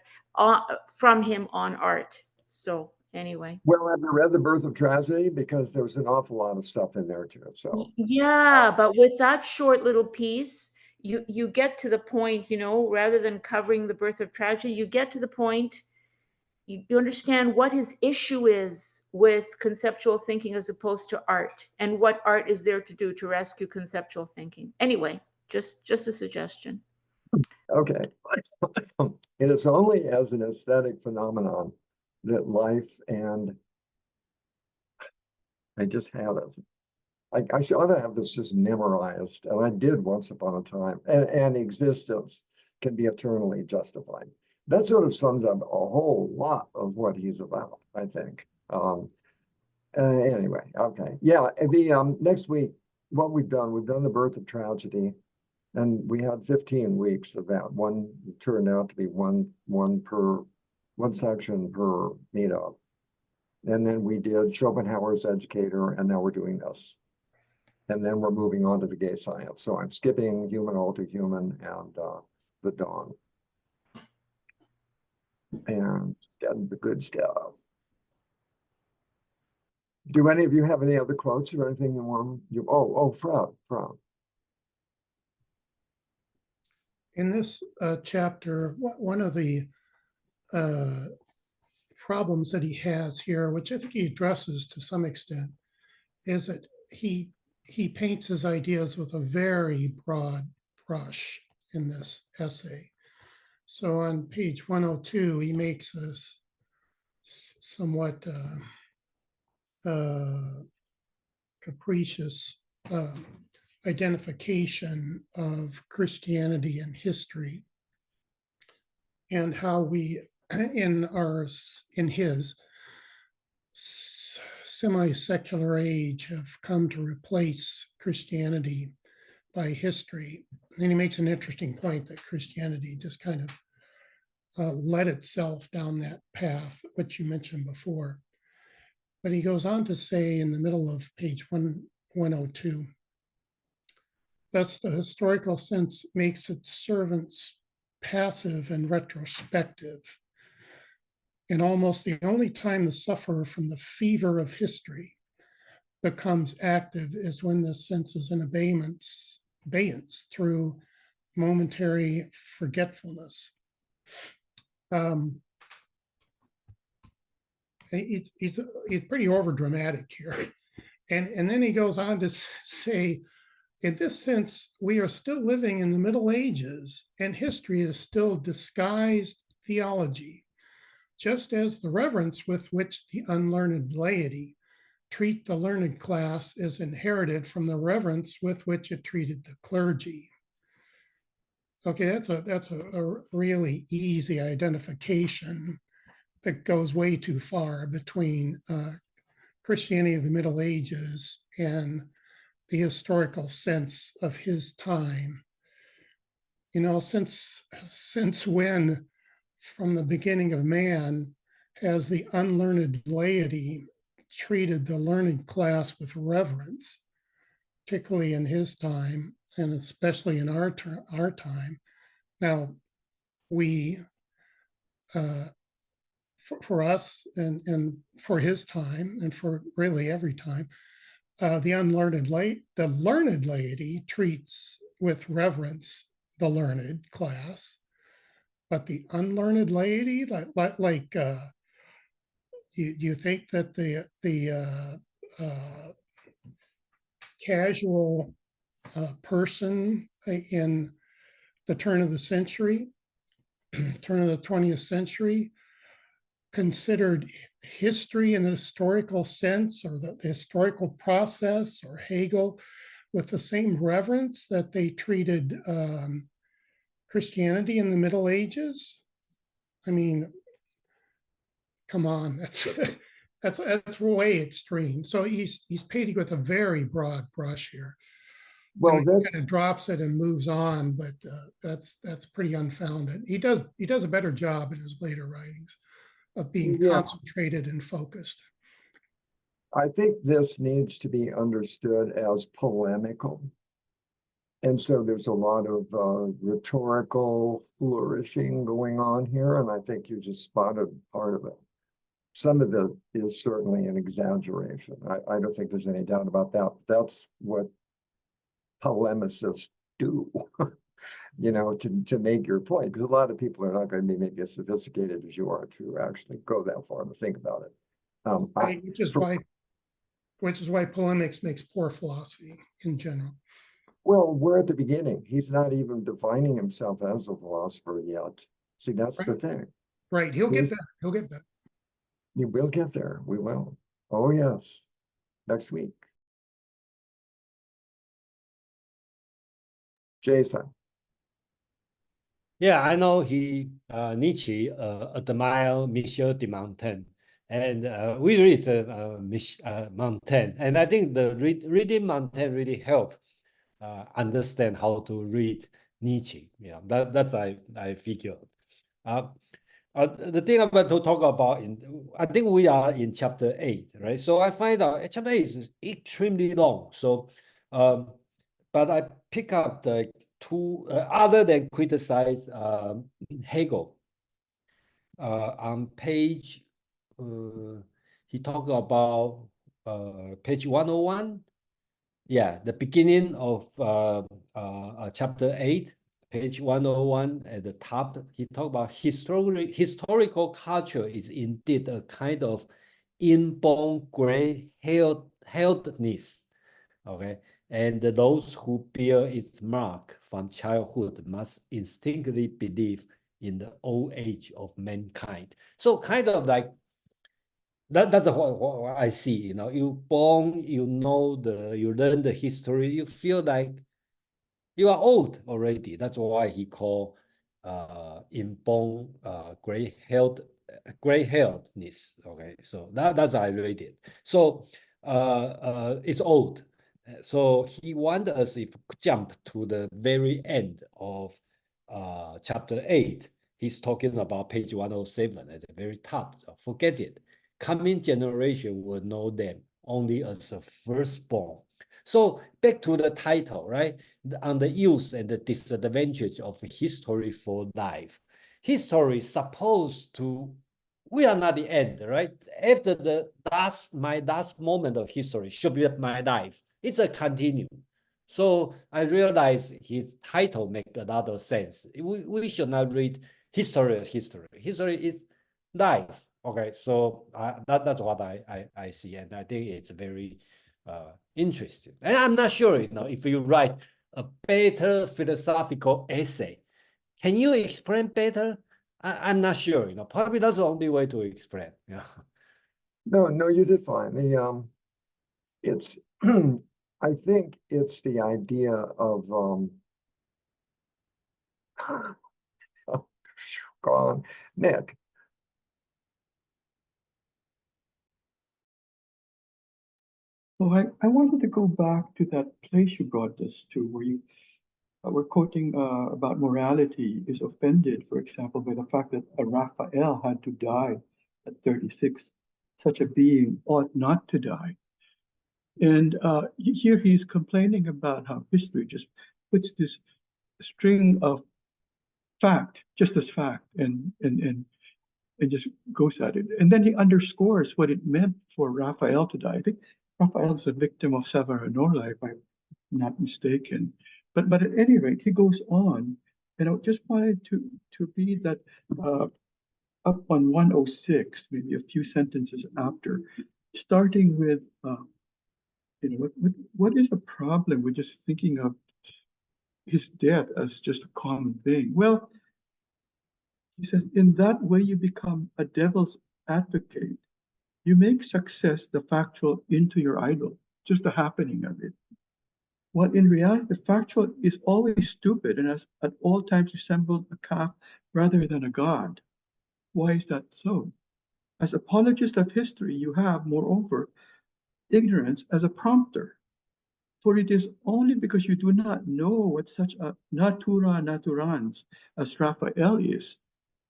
Speaker 6: from him on art. So anyway.
Speaker 1: Well, have you read The Birth of Tragedy? Because there's an awful lot of stuff in there too. So
Speaker 6: yeah, but with that short little piece, you get to the point, you know, rather than covering the birth of tragedy, you get to the point, you understand what his issue is with conceptual thinking as opposed to art, and what art is there to do to rescue conceptual thinking. Anyway, just a suggestion.
Speaker 1: Okay. It is only as an aesthetic phenomenon that life and I just have it. I ought to have this just memorized, and I did once upon a time. And existence can be eternally justified. That sort of sums up a whole lot of what he's about, I think. Anyway, okay. Yeah, the next week, what we've done the birth of tragedy, and we had 15 weeks of that. One turned out to be one section per meetup. And then we did Schopenhauer's Educator, and now we're doing this. And then we're moving on to the gay science. So I'm skipping Human All Too Human and The Dawn. And getting the good stuff. Do any of you have any other quotes or anything you want? Fred.
Speaker 5: In this chapter, one of the problems that he has here, which I think he addresses to some extent, is that he paints his ideas with a very broad brush in this essay. So on page 102, he makes a somewhat capricious identification of Christianity and history, and how we, in his semi-secular age, have come to replace Christianity by history. And he makes an interesting point that Christianity just kind of led itself down that path, which you mentioned before. But he goes on to say in the middle of page 102, thus the historical sense makes its servants passive and retrospective. And almost the only time the sufferer from the fever of history becomes active is when the sense is in abeyance through momentary forgetfulness. He's pretty overdramatic here. And then he goes on to say, in this sense, we are still living in the Middle Ages, and history is still disguised theology, just as the reverence with which the unlearned laity treat the learned class is inherited from the reverence with which it treated the clergy. Okay, that's a really easy identification that goes way too far between Christianity of the Middle Ages and the historical sense of his time. You know, since when, from the beginning of man, has the unlearned laity treated the learned class with reverence, particularly in his time, and especially in our time? Now, we, for us and for his time, and for really every time, the learned laity treats with reverence the learned class, but the unlearned laity, you think that the casual person in the turn of the 20th century, considered history in the historical sense, or the historical process, or Hegel, with the same reverence that they treated Christianity in the Middle Ages? I mean, come on, that's way extreme. So he's painting with a very broad brush here. Well, he kind of drops it and moves on, but that's pretty unfounded. He does a better job in his later writings of being concentrated and focused.
Speaker 1: I think this needs to be understood as polemical. And so there's a lot of rhetorical flourishing going on here, and I think you just spotted part of it. Some of it is certainly an exaggeration. I don't think there's any doubt about that. That's what polemicists do. to make your point, because a lot of people are not going to be maybe as sophisticated as you are to actually go that far to think about it.
Speaker 5: Right, which is why polemics makes poor philosophy in general.
Speaker 1: Well, we're at the beginning. He's not even defining himself as a philosopher yet. See, that's the thing.
Speaker 5: Right, he'll get there. He'll get there.
Speaker 1: We will get there. We will. Oh, yes. Next week. Jason.
Speaker 4: Yeah, I know Nietzsche admire Michel de Montaigne, and we read Montaigne, and I think the reading Montaigne really helped understand how to read Nietzsche. Yeah, that's I figured. The thing I'm about to talk about, I think we are in chapter 8, right? So I find out chapter 8 is extremely long. So, but I pick up the two, other than criticize Hegel. On page, he talked about page 101. Yeah, the beginning of chapter 8. Page 101 at the top, he talked about historical culture is indeed a kind of inborn gray-hairedness, okay? And those who bear its mark from childhood must instinctively believe in the old age of mankind. So kind of like, that's what I see, you born, you learn the history, you feel like you are old already. That's why he called inborn gray-hairedness. Okay, so that's I read it. So it's old. So he wanted us if jump to the very end of chapter 8. He's talking about page 107 at the very top. Forget it. Coming generation will know them only as a firstborn. So back to the title, right? On the use and the disadvantage of history for life. History is supposed to, we are not the end, right? After my last moment of history should be my life. It's a continue. So I realize his title makes a lot of sense. We should not read history as history. History is life. Okay, so that's what I see, and I think it's very interesting. And I'm not sure, if you write a better philosophical essay, can you explain better? I'm not sure, probably that's the only way to explain. Yeah.
Speaker 1: No, you did fine. It's I think it's the idea of gone. Nick.
Speaker 3: Well, I wanted to go back to that place you brought us to, where you were quoting about morality is offended, for example, by the fact that a Raphael had to die at 36. Such a being ought not to die. And here he's complaining about how history just puts this string of fact, just as fact, and just goes at it. And then he underscores what it meant for Raphael to die. I think Raphael is a victim of Savonarola, if I'm not mistaken. But at any rate, he goes on, and I just wanted to read that up on 106, maybe a few sentences after, starting with, what is the problem with just thinking of his death as just a common thing? Well, he says, in that way you become a devil's advocate. You make success the factual into your idol, just the happening of it. While in reality, the factual is always stupid and has at all times resembled a calf rather than a god. Why is that so? As apologist of history, you have, moreover, ignorance as a prompter. For it is only because you do not know what such a natura naturans as Raphael is,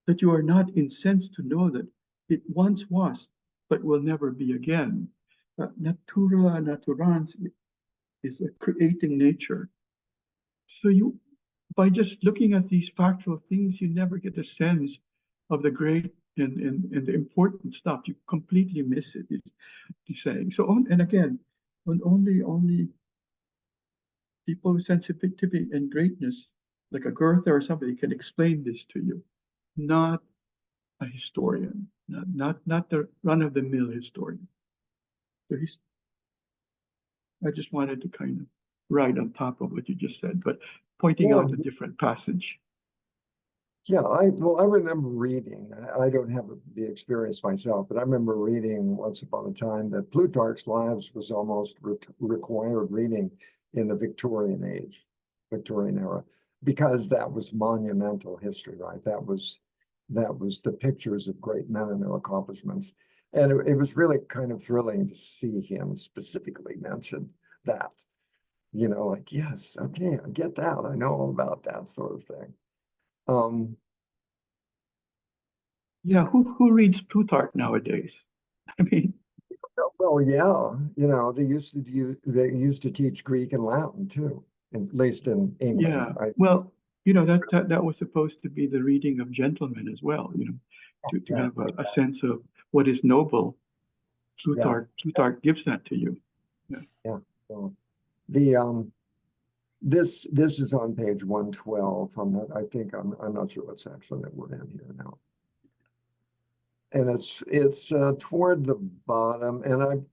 Speaker 3: that you are not incensed to know that it once was, but will never be again. Natura naturans is a creating nature. So by just looking at these factual things, you never get a sense of the great and the important stuff. You completely miss it, he's saying. So, and again, when only people with sensitivity and greatness like a Goethe or somebody can explain this to you, not a historian, not the run-of-the-mill historian. So I just wanted to kind of ride on top of what you just said, but pointing out a different passage.
Speaker 1: Yeah, I remember reading, I don't have the experience myself, but I remember reading once upon a time that Plutarch's Lives was almost required reading in the Victorian era, because that was monumental history, right? That was the pictures of great men and their accomplishments. And it was really kind of thrilling to see him specifically mention that, you know, like, yes, okay, I get that. I know all about that sort of thing.
Speaker 3: Yeah, who reads Plutarch nowadays? I mean,
Speaker 1: well, yeah, you know, they used to teach Greek and Latin too, at least in England.
Speaker 3: yeah, well, you know, that was supposed to be the reading of gentlemen as well, you know, to have a sense of what is noble. Plutarch gives that to you.
Speaker 1: Yeah. So this is on page 112. I'm not sure what section that we're in here now. And it's toward the bottom, and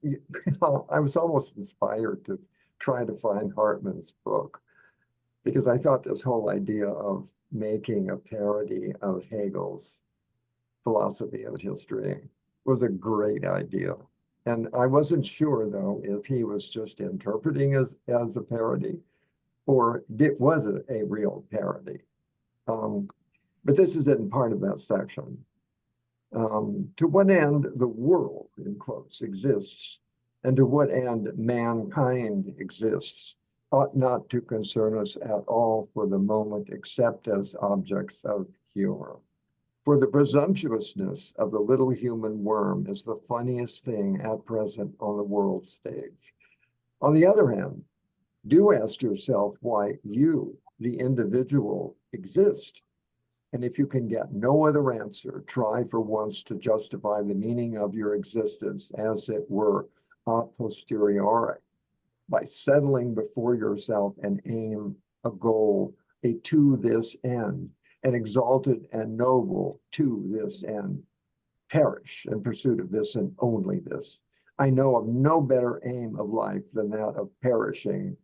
Speaker 1: I was almost inspired to try to find Hartman's book, because I thought this whole idea of making a parody of Hegel's philosophy of history was a great idea. And I wasn't sure, though, if he was just interpreting as a parody, or was it a real parody? But this is in part of that section. To what end the world, in quotes, exists, and to what end mankind exists, ought not to concern us at all for the moment, except as objects of humor. For the presumptuousness of the little human worm is the funniest thing at present on the world stage. On the other hand, do ask yourself why you, the individual, exist. And if you can get no other answer, try for once to justify the meaning of your existence, as it were, a posteriori, by settling before yourself an aim, a goal, a to this end, an exalted and noble to this end. Perish in pursuit of this and only this. I know of no better aim of life than that of perishing,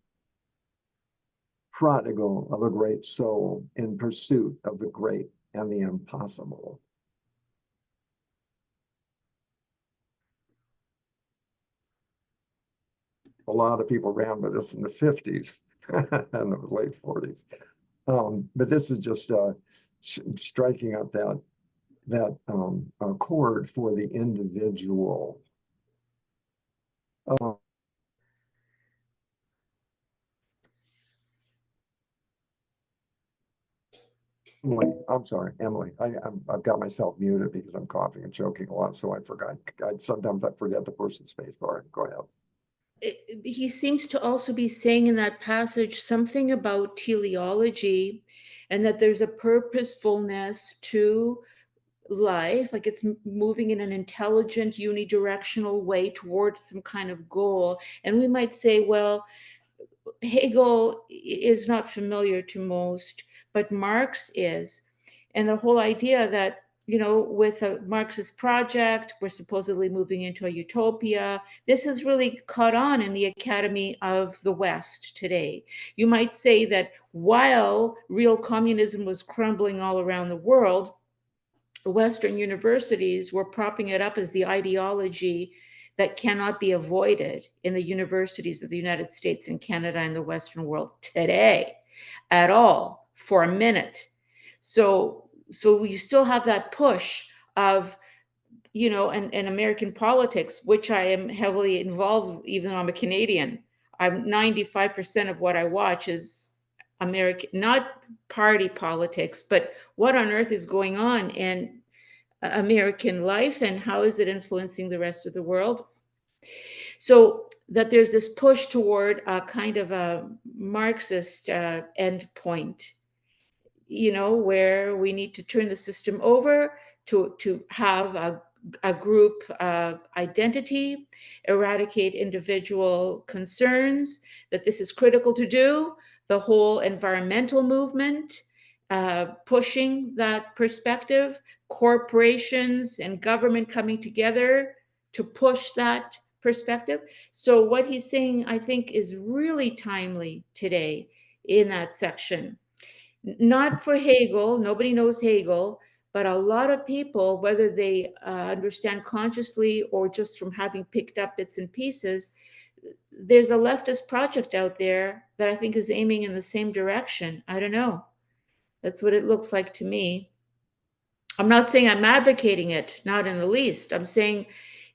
Speaker 1: prodigal of a great soul in pursuit of the great and the impossible. A lot of people ran with this in the 50s and the late 40s. But this is just striking up that chord for the individual. Emily, I'm sorry, Emily. I've got myself muted because I'm coughing and choking a lot, so I forgot. Sometimes I forget to push the space bar. Go ahead.
Speaker 6: He seems to also be saying in that passage something about teleology, and that there's a purposefulness to life, like it's moving in an intelligent, unidirectional way towards some kind of goal. And we might say, well, Hegel is not familiar to most, but Marx is. And the whole idea that, you know, with a Marxist project, we're supposedly moving into a utopia. This has really caught on in the Academy of the West today. You might say that while real communism was crumbling all around the world, Western universities were propping it up as the ideology that cannot be avoided in the universities of the United States and Canada and the Western world today at all for a minute. So you still have that push of, you know, and American politics, which I am heavily involved, even though I'm a Canadian. I'm 95% of what I watch is American, not party politics, but what on earth is going on in American life and how is it influencing the rest of the world? So that there's this push toward a kind of a Marxist endpoint, you know, where we need to turn the system over to have a group identity, eradicate individual concerns, that this is critical to do. The whole environmental movement, pushing that perspective, corporations and government coming together to push that perspective. So what he's saying, I think, is really timely today in that section. Not for Hegel, nobody knows Hegel, but a lot of people, whether they understand consciously or just from having picked up bits and pieces, there's a leftist project out there that I think is aiming in the same direction. I don't know. That's what it looks like to me. I'm not saying I'm advocating it, not in the least. I'm saying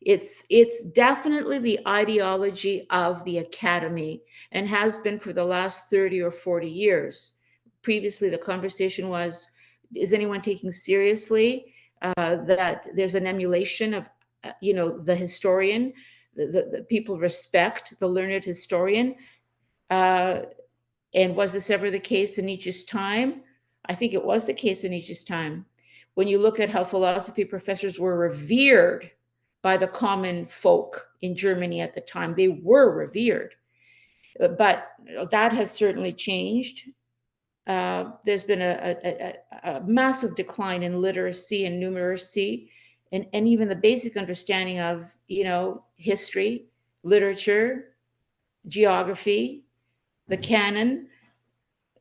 Speaker 6: it's definitely the ideology of the academy and has been for the last 30 or 40 years. Previously, the conversation was, is anyone taking seriously that there's an emulation of, the historian, the people respect the learned historian. And was this ever the case in Nietzsche's time? I think it was the case in Nietzsche's time. When you look at how philosophy professors were revered by the common folk in Germany at the time, they were revered. But that has certainly changed. There's been a massive decline in literacy and numeracy, and even the basic understanding of, history, literature, geography, the canon.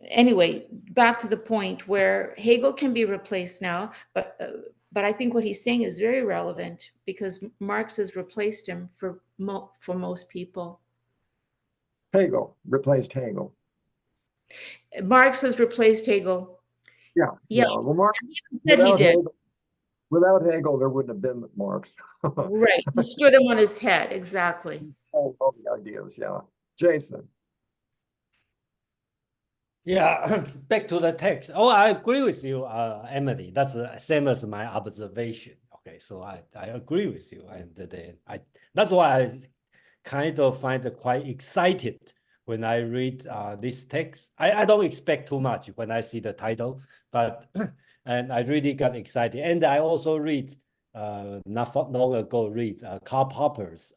Speaker 6: Anyway, back to the point where Hegel can be replaced now, but I think what he's saying is very relevant because Marx has replaced him for most people.
Speaker 1: Hegel replaced Hegel.
Speaker 6: Marx has replaced Hegel.
Speaker 1: Yeah. Well, Marx,
Speaker 6: Said he did.
Speaker 1: Without Hegel, there wouldn't have been Marx.
Speaker 6: Right. He stood him on his head. Exactly.
Speaker 1: All the ideas, yeah. Jason.
Speaker 4: Yeah, back to the text. Oh, I agree with you, Emily. That's the same as my observation. Okay, so I agree with you, and that's why I kind of find it quite excited when I read this text. I don't expect too much when I see the title, but and I really got excited. And I also read not long ago Karl Popper's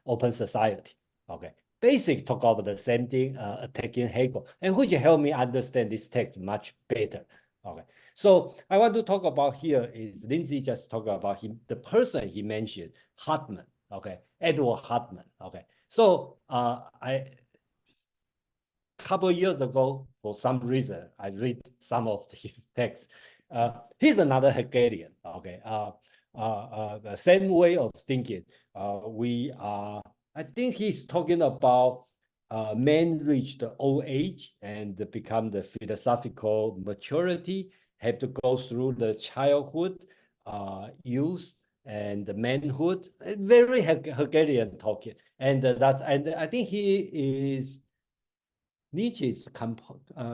Speaker 4: Open Society. Okay. Basic talk about the same thing, attacking Hegel, and which helped me understand this text much better. Okay, so I want to talk about here is Lindsay just talked about him, the person he mentioned, Hartman. Okay, Edward Hartman. Okay, so couple years ago, for some reason, I read some of his texts. He's another Hegelian. Okay, the same way of thinking. I think he's talking about men reach the old age and become the philosophical maturity, have to go through the childhood, youth, and the manhood. Very Hegelian talking, and I think he is Nietzsche's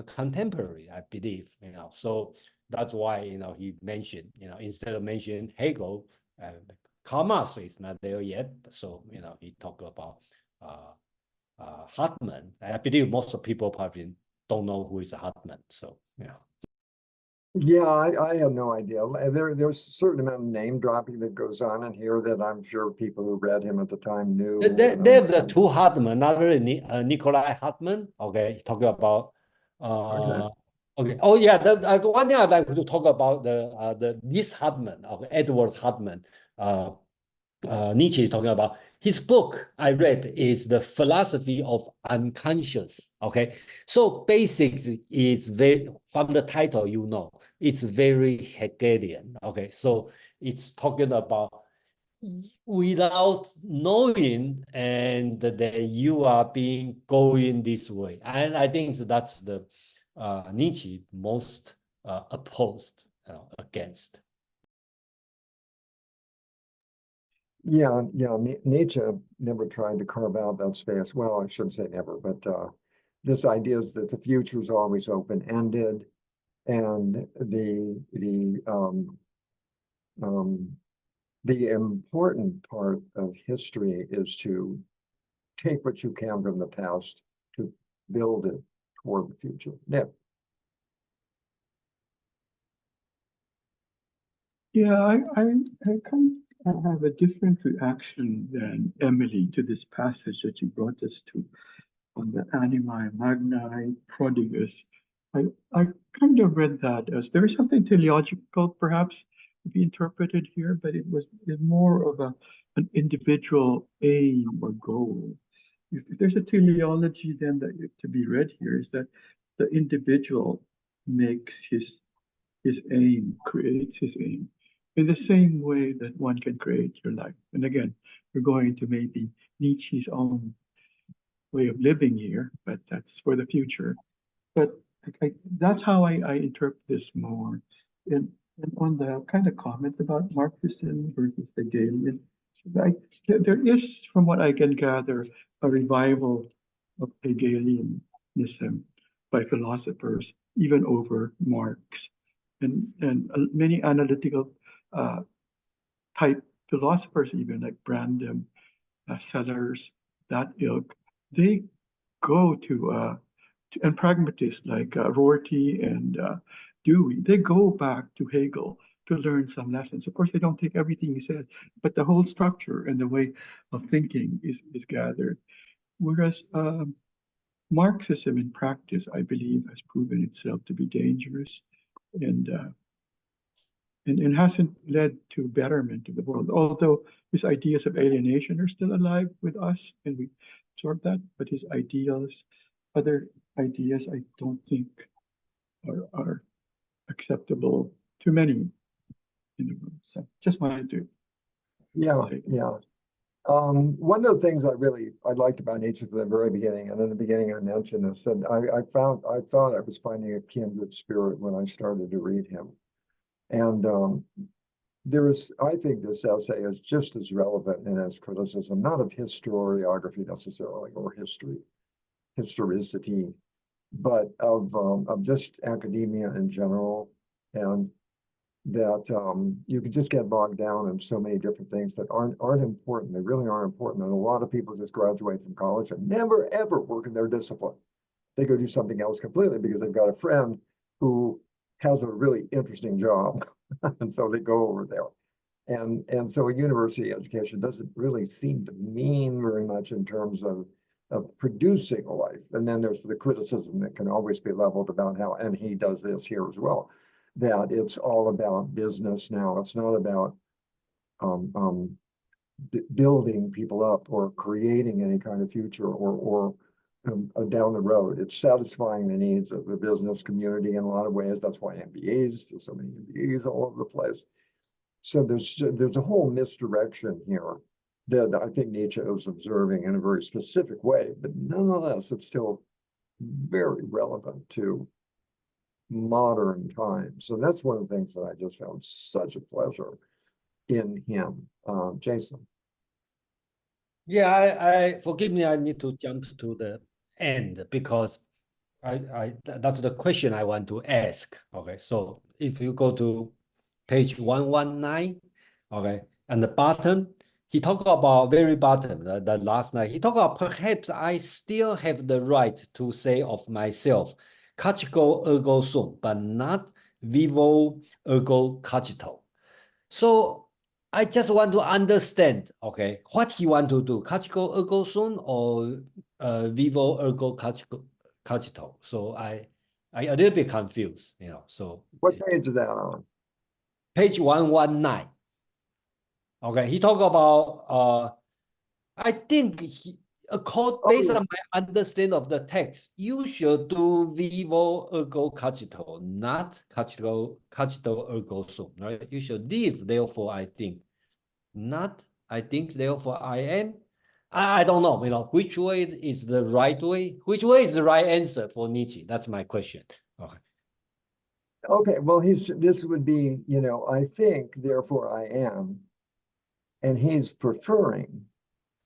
Speaker 4: contemporary, I believe. So that's why he mentioned instead of mentioning Hegel. Karl Marx is not there yet, so he talked about Hartman. I believe most of people probably don't know who is Hartman. So
Speaker 1: Yeah, I have no idea. There's a certain amount of name dropping that goes on in here that I'm sure people who read him at the time knew.
Speaker 4: There's the two Hartman, another Nikolai Hartman. Okay, talking about Okay. Oh yeah, one thing I'd like to talk about this Hartman, Edward Hartman. Nietzsche is talking about. His book I read is The Philosophy of Unconscious. Okay, so basics is very, from the title it's very Hegelian. Okay, so it's talking about without knowing and that you are going this way, and I think that's the Nietzsche most opposed against.
Speaker 1: Yeah, Nietzsche never tried to carve out that space. Well, I shouldn't say never, but this idea is that the future is always open-ended, and the important part of history is to take what you can from the past to build it toward the future. Yeah.
Speaker 3: Yeah, I have a different reaction than Emily to this passage that you brought us to on the animae magnae prodigus I kind of read that as there is something teleological perhaps to be interpreted here, but it's more of an individual aim or goal. If there's a teleology then that to be read here is that the individual makes his aim, creates his aim, in the same way that one can create your life. And again, we're going to maybe Nietzsche's own way of living here, but that's for the future. But that's how I interpret this more. And on the kind of comment about Marxism versus Hegelian, there is, from what I can gather, a revival of Hegelianism by philosophers, even over Marx. And many analytical type philosophers, even like Brandom, Sellers, that ilk, they go to and pragmatists like Rorty and Dewey, they go back to Hegel to learn some lessons. Of course, they don't take everything he says, but the whole structure and the way of thinking is gathered. Whereas Marxism in practice, I believe, has proven itself to be dangerous and hasn't led to betterment of the world. Although his ideas of alienation are still alive with us and we absorb that, but his ideals, other ideas, I don't think are acceptable to many in the room. So just wanted to.
Speaker 1: Yeah, yeah. One of the things I liked about Nietzsche from the very beginning, and in the beginning I mentioned this, that I thought I was finding a kindred spirit when I started to read him. And I think this essay is just as relevant in its criticism, not of historiography necessarily, or historicity, but of just academia in general, and that you could just get bogged down in so many different things that aren't important. They really aren't important. And a lot of people just graduate from college and never, ever work in their discipline. They go do something else completely because they've got a friend who has a really interesting job. And so they go over there. And so a university education doesn't really seem to mean very much in terms of producing a life. And then there's the criticism that can always be leveled about how, and he does this here as well, that it's all about business now. It's not about building people up or creating any kind of future or down the road. It's satisfying the needs of the business community in a lot of ways. That's why MBAs, there's so many MBAs all over the place. So there's a whole misdirection here that I think Nietzsche is observing in a very specific way, but nonetheless, it's still very relevant to modern times. So that's one of the things that I just found such a pleasure in him. Jason.
Speaker 4: Yeah, I forgive me, I need to jump to the end because that's the question I want to ask. Okay, so if you go to page 119, okay, and the bottom, he talked about very bottom, the last night, he talked about perhaps I still have the right to say of myself, cogito ergo sum, but not vivo ergo cogito. So I just want to understand, okay, what he want to do, cogito ergo sum or vivo ergo cogito. So I a little bit confused, so.
Speaker 1: What page is that on?
Speaker 4: Page 119. Okay, he talked about, I think based on my understanding of the text, you should do vivo ergo cogito, not cogito ergo sum, right? You should live, therefore I think, not I think, therefore I am. I don't know, which way is the right way? Which way is the right answer for Nietzsche? That's my question. Okay.
Speaker 1: Okay, well, this would be, I think, therefore I am. And he's preferring,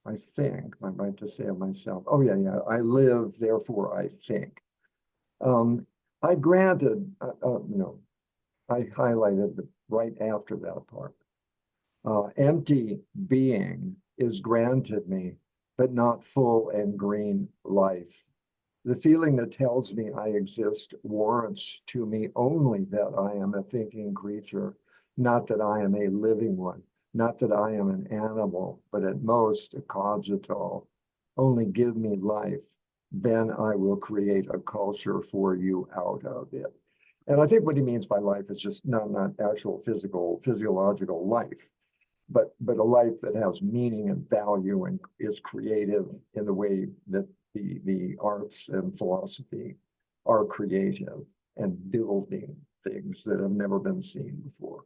Speaker 1: I think, I'm right to say of myself. Oh, yeah, I live, therefore I think. I granted, I highlighted right after that part. Empty being is granted me, but not full and green life. The feeling that tells me I exist warrants to me only that I am a thinking creature, not that I am a living one, not that I am an animal, but at most a cogito. Only give me life, then I will create a culture for you out of it. And I think what he means by life is just not actual physiological life, but a life that has meaning and value and is creative in the way that the arts and philosophy are creative and building things that have never been seen before,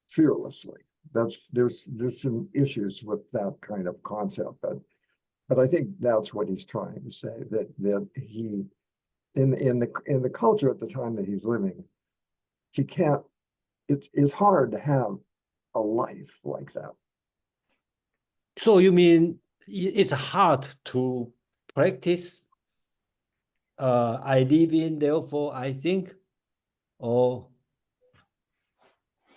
Speaker 1: fearlessly. There's some issues with that kind of concept, but I think that's what he's trying to say, that he in the culture at the time that he's living, he can't. It's hard to have a life like that.
Speaker 4: So you mean it's hard to practice? I live in, therefore I think, or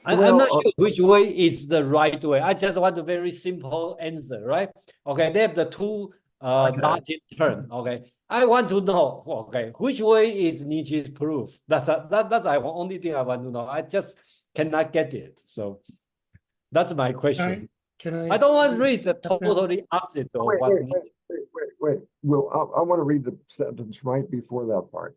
Speaker 4: I'm not sure which way is the right way. I just want a very simple answer, right? Okay, they have the two Latin term. Okay, I want to know. Okay, which way is Nietzsche's proof? That's the only thing I want to know. I just cannot get it. So that's my question. I don't want to read the totally opposite of what.
Speaker 1: Wait. Well, I want to read the sentence right before that part.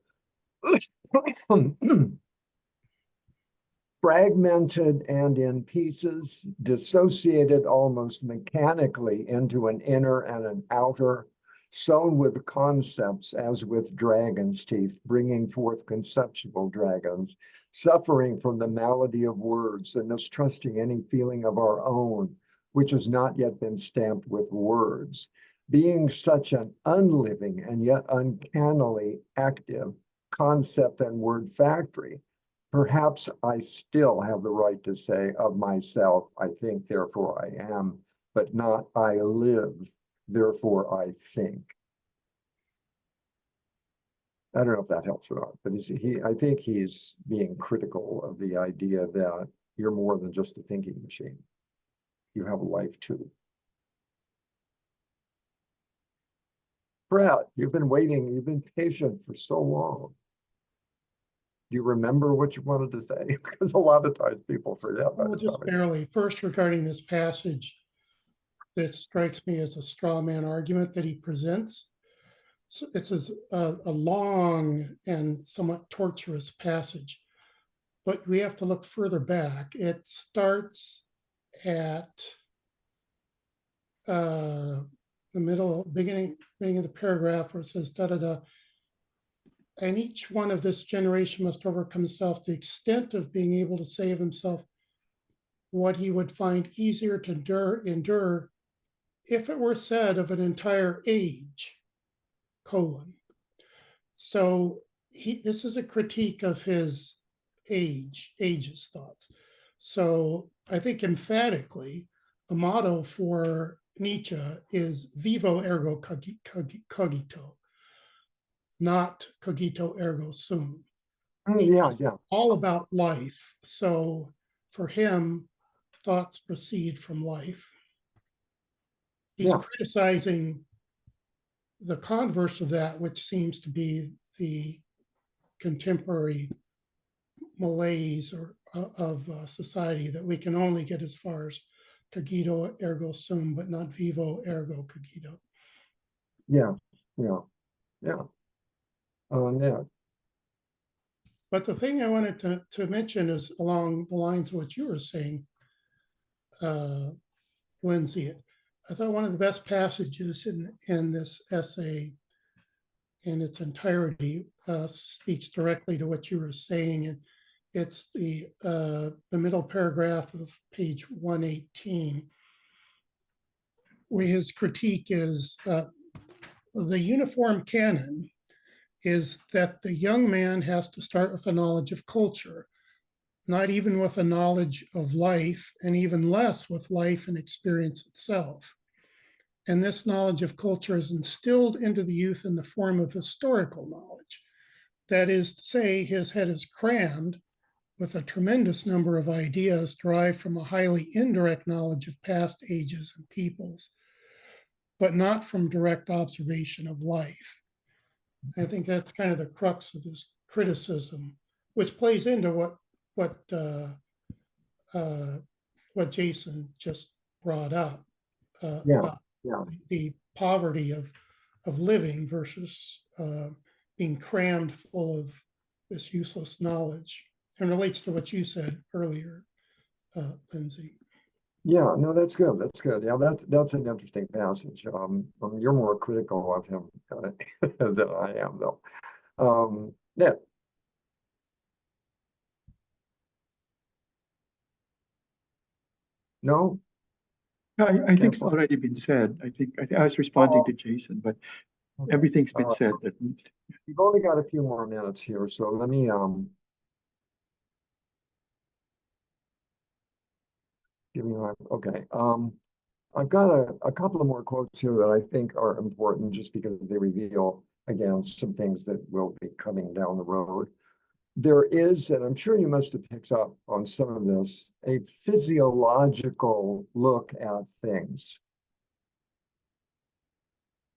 Speaker 1: Fragmented and in pieces, dissociated almost mechanically into an inner and an outer, sown with concepts as with dragon's teeth, bringing forth conceptual dragons, suffering from the malady of words and mistrusting any feeling of our own, which has not yet been stamped with words, being such an unliving and yet uncannily active concept and word factory. Perhaps I still have the right to say of myself, I think, therefore I am, but not I live, therefore I think. I don't know if that helps or not, but I think he's being critical of the idea that you're more than just a thinking machine. You have a life too. Brett, you've been waiting, you've been patient for so long. Do you remember what you wanted to say? Because a lot of times people forget.
Speaker 5: Well, just barely. First, regarding this passage, this strikes me as a straw man argument that he presents. So this is a long and somewhat torturous passage, but we have to look further back. It starts at the beginning of the paragraph where it says da-da-da. And each one of this generation must overcome himself to the extent of being able to say of himself what he would find easier to endure if it were said of an entire age, colon. So this is a critique of his age's thoughts. So I think emphatically, the motto for Nietzsche is vivo ergo cogito, not cogito ergo sum.
Speaker 1: Yeah.
Speaker 5: All about life. So for him, thoughts proceed from life. He's criticizing the converse of that, which seems to be the contemporary malaise of society, that we can only get as far as cogito ergo sum, but not vivo ergo cogito.
Speaker 1: Yeah.
Speaker 5: But the thing I wanted to mention is along the lines of what you were saying, Lindsay. I thought one of the best passages in this essay in its entirety speaks directly to what you were saying, and it's the middle paragraph of page 118, where his critique is the uniform canon is that the young man has to start with a knowledge of culture, not even with a knowledge of life, and even less with life and experience itself. And this knowledge of culture is instilled into the youth in the form of historical knowledge. That is to say, his head is crammed with a tremendous number of ideas derived from a highly indirect knowledge of past ages and peoples, but not from direct observation of life. I think that's kind of the crux of this criticism, which plays into what Jason just brought up about the poverty living versus being crammed full of this useless knowledge. And relates to what you said earlier, Lindsay.
Speaker 1: Yeah, no, that's good. That's good. Yeah, that's an interesting passage. You're more critical of him than I am, though. Yeah. No,
Speaker 3: I think it's
Speaker 1: Careful.
Speaker 3: already been said. I think I was responding to Jason, but
Speaker 1: Okay.
Speaker 3: everything's been said that needs to.
Speaker 1: We've only got a few more minutes here, so let me give me my okay. I've got a couple of more quotes here that I think are important just because they reveal again some things that will be coming down the road. There is, and I'm sure you must have picked up on some of this, a physiological look at things.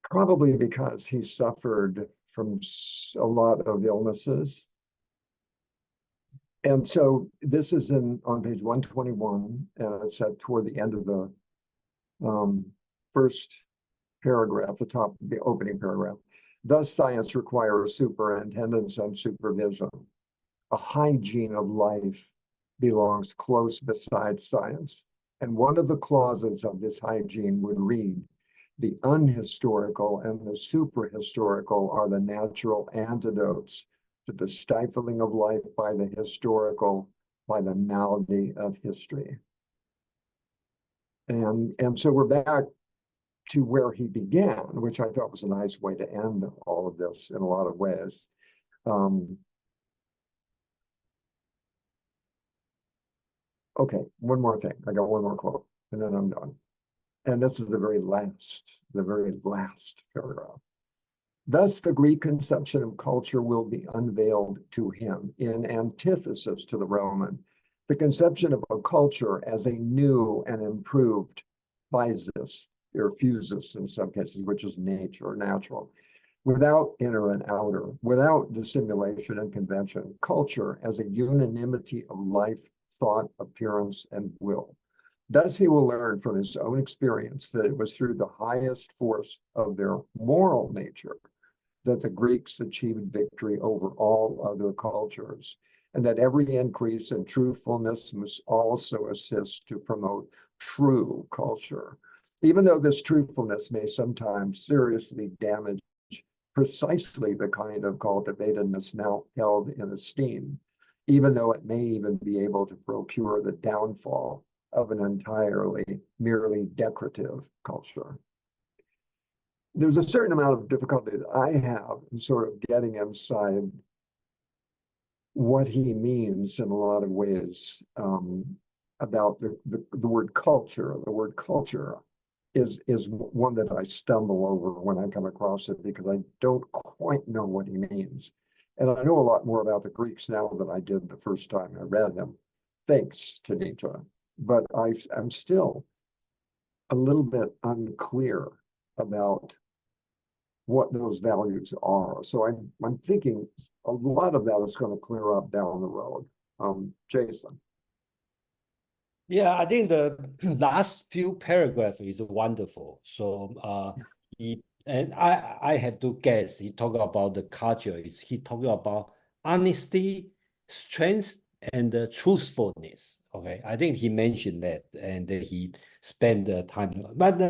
Speaker 1: Probably because he suffered from a lot of illnesses. And so this is on page 121, and it's toward the end of the first paragraph, the opening paragraph. Thus, science requires superintendence and supervision. A hygiene of life belongs close beside science. And one of the clauses of this hygiene would read, the unhistorical and the superhistorical are the natural antidotes to the stifling of life by the historical, by the malady of history. And so we're back to where he began, which I thought was a nice way to end all of this in a lot of ways. Okay, one more thing. I got one more quote, and then I'm done. And this is the very last paragraph. Thus, the Greek conception of culture will be unveiled to him in antithesis to the Roman. The conception of a culture as a new and improved physis, or physis in some cases, which is nature or natural, without inner and outer, without dissimulation and convention. Culture as a unanimity of life, thought, appearance, and will. Thus, he will learn from his own experience that it was through the highest force of their moral nature that the Greeks achieved victory over all other cultures, and that every increase in truthfulness must also assist to promote true culture, even though this truthfulness may sometimes seriously damage precisely the kind of cultivatedness now held in esteem, even though it may even be able to procure the downfall of an entirely merely decorative culture. There's a certain amount of difficulty that I have in sort of getting inside what he means in a lot of ways about the word culture. The word culture is one that I stumble over when I come across it because I don't quite know what he means. And I know a lot more about the Greeks now than I did the first time I read him, thanks to Nietzsche. But I'm still a little bit unclear about what those values are. So I'm thinking a lot of that is going to clear up down the road. Jason.
Speaker 4: Yeah, I think the last few paragraphs is wonderful. So I have to guess he talked about the culture. He talked about honesty, strength, and truthfulness. Okay, I think he mentioned that, and he spent the time. But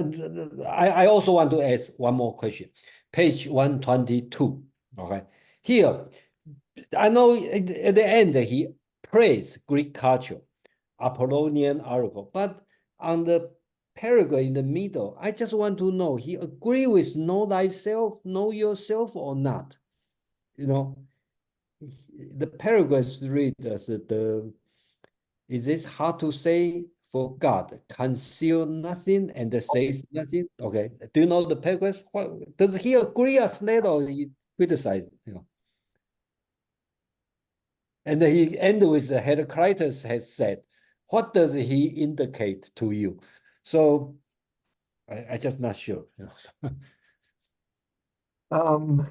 Speaker 4: I also want to ask one more question. Page 122. Okay, here I know at the end he praised Greek culture, Apollonian article, but on the paragraph in the middle, I just want to know he agree with know thyself, know yourself or not. You know, the paragraphs read as is this hard to say for God conceal nothing and says nothing? Okay, do you know the paragraph? What, does he agree as that or he criticize? You know, and he end with Heraclitus has said, what does he indicate to you? So I just not sure. You know.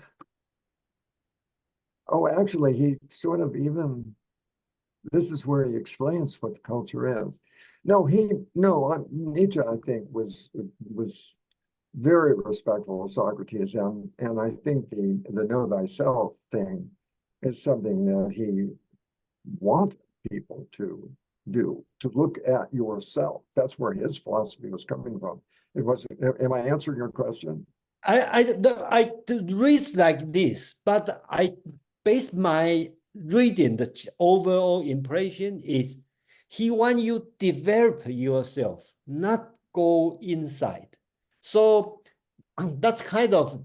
Speaker 1: Oh, actually, he sort of even, this is where he explains what the culture is. No, Nietzsche, I think, was very respectful of Socrates, and I think the know thyself thing is something that he wanted people to do, to look at yourself. That's where his philosophy was coming from. It wasn't. Am I answering your question?
Speaker 4: I read like this, but I based my reading, the overall impression is he want you develop yourself, not go inside. So that's kind of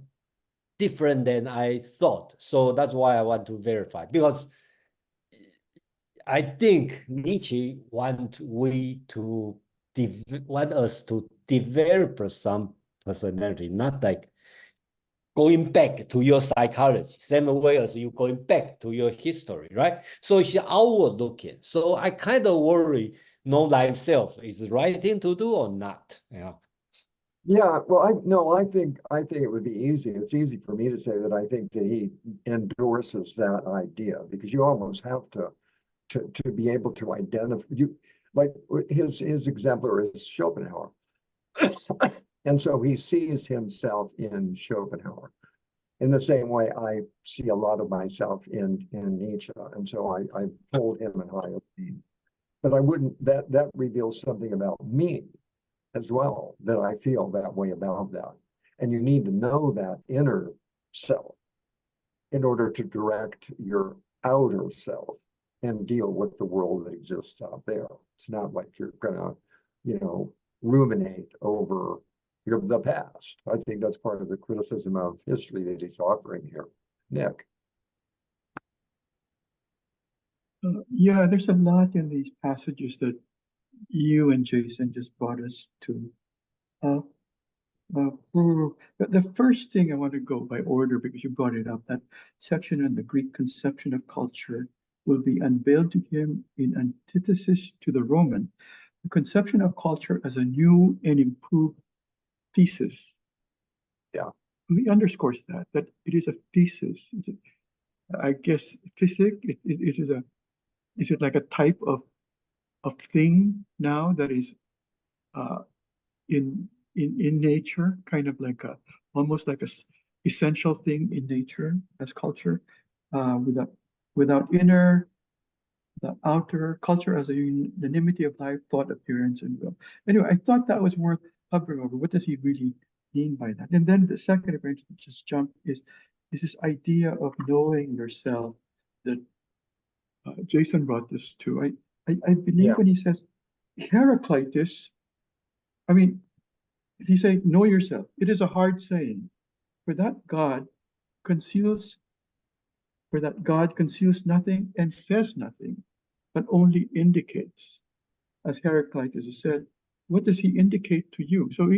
Speaker 4: different than I thought. So that's why I want to verify, because I think Nietzsche want us to develop some personality, not like going back to your psychology, same way as you going back to your history, right? So it's outward looking. So I kind of worry, know thyself is the right thing to do or not? Yeah.
Speaker 1: Yeah, well, I think it would be easy. It's easy for me to say that I think that he endorses that idea, because you almost have to be able to identify you, like his exemplar is Schopenhauer. And so he sees himself in Schopenhauer. In the same way, I see a lot of myself in Nietzsche, and so I hold him in high esteem. But I wouldn't. That reveals something about me as well, that I feel that way about that. And you need to know that inner self in order to direct your outer self and deal with the world that exists out there. It's not like you're gonna, ruminate over the past. I think that's part of the criticism of history that he's offering here. Nick.
Speaker 3: Yeah, there's a lot in these passages that you and Jason just brought us to. The first thing I want to go by order, because you brought it up, that section on the Greek conception of culture will be unveiled to him in antithesis to the Roman. The conception of culture as a new and improved thesis.
Speaker 1: Yeah.
Speaker 3: He underscores that it is a thesis. I guess physics, is it like a type of thing now that is in nature, kind of like almost like a essential thing in nature as culture, without inner, the outer, culture as a unanimity of life, thought, appearance, and will. Anyway, I thought that was worth hovering over. What does he really mean by that? And then the second event that just jumped is this idea of knowing yourself that Jason brought this to. I believe when he says Heraclitus, I mean, he say, know yourself. It is a hard saying, for that God conceals nothing and says nothing, but only indicates. As Heraclitus has said, what does he indicate to you? So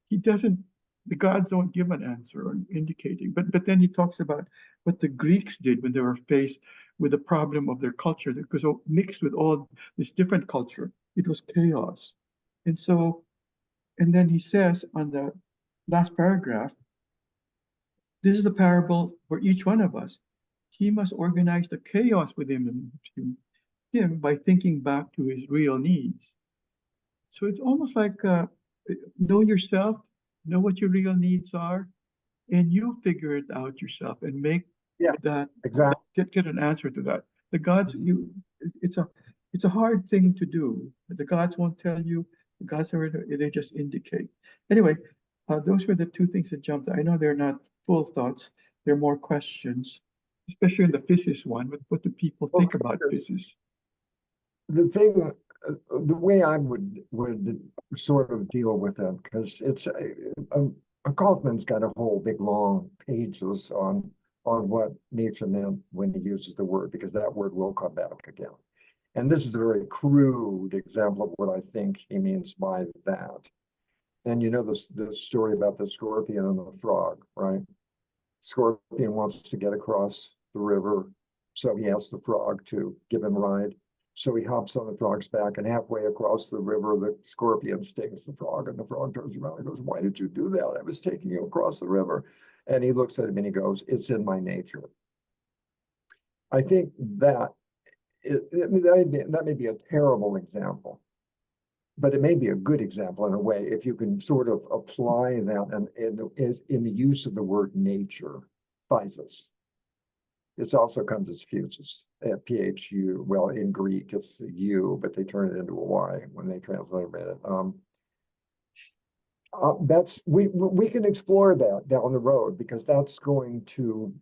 Speaker 3: he doesn't, the gods don't give an answer or indicating, but then he talks about what the Greeks did when they were faced with the problem of their culture, because mixed with all this different culture, it was chaos. And then he says on the last paragraph, this is the parable for each one of us. He must organize the chaos within him by thinking back to his real needs. So it's almost like know yourself, know what your real needs are, and you figure it out yourself and make that
Speaker 1: exactly.
Speaker 3: get an answer to that. The gods, it's a hard thing to do. The gods won't tell you. The gods they just indicate. Anyway, those were the two things that jumped. I know they're not full thoughts. They're more questions, especially in the physis one. What do people think about physis?
Speaker 1: The thing, the way I would sort of deal with it, because it's Kaufman's got a whole big long pages on what Nietzsche meant when he uses the word, because that word will come back again. And this is a very crude example of what I think he means by that. And you know the story about the scorpion and the frog, right? Scorpion wants to get across the river, so he asks the frog to give him a ride. So he hops on the frog's back, and halfway across the river, the scorpion stings the frog, and the frog turns around and goes, "Why did you do that? I was taking you across the river." And he looks at him and he goes, "It's in my nature." I think that may be a terrible example, but it may be a good example in a way if you can sort of apply that in the use of the word nature, physis. It also comes as fusus, PHU. Well, in Greek, it's a U, but they turn it into a Y when they translate it. We can explore that down the road because that's going to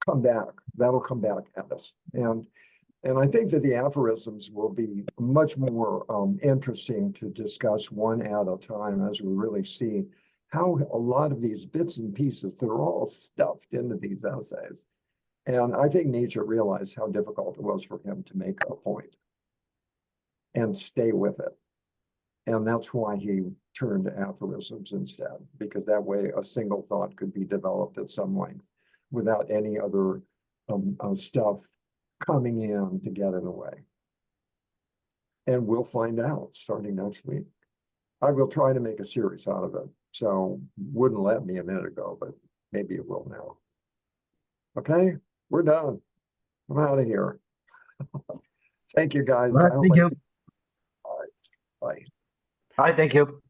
Speaker 1: come back. That'll come back at us. And I think that the aphorisms will be much more interesting to discuss one at a time as we really see how a lot of these bits and pieces, they're all stuffed into these essays. And I think Nietzsche realized how difficult it was for him to make a point and stay with it. And that's why he turned to aphorisms instead, because that way a single thought could be developed at some length without any other stuff coming in to get in the way. And we'll find out starting next week. I will try to make a series out of it. So wouldn't let me a minute ago, but maybe it will now. Okay, we're done. I'm out of here. Thank you, guys.
Speaker 8: All right, thank you.
Speaker 1: All right, bye.
Speaker 8: All right, thank you.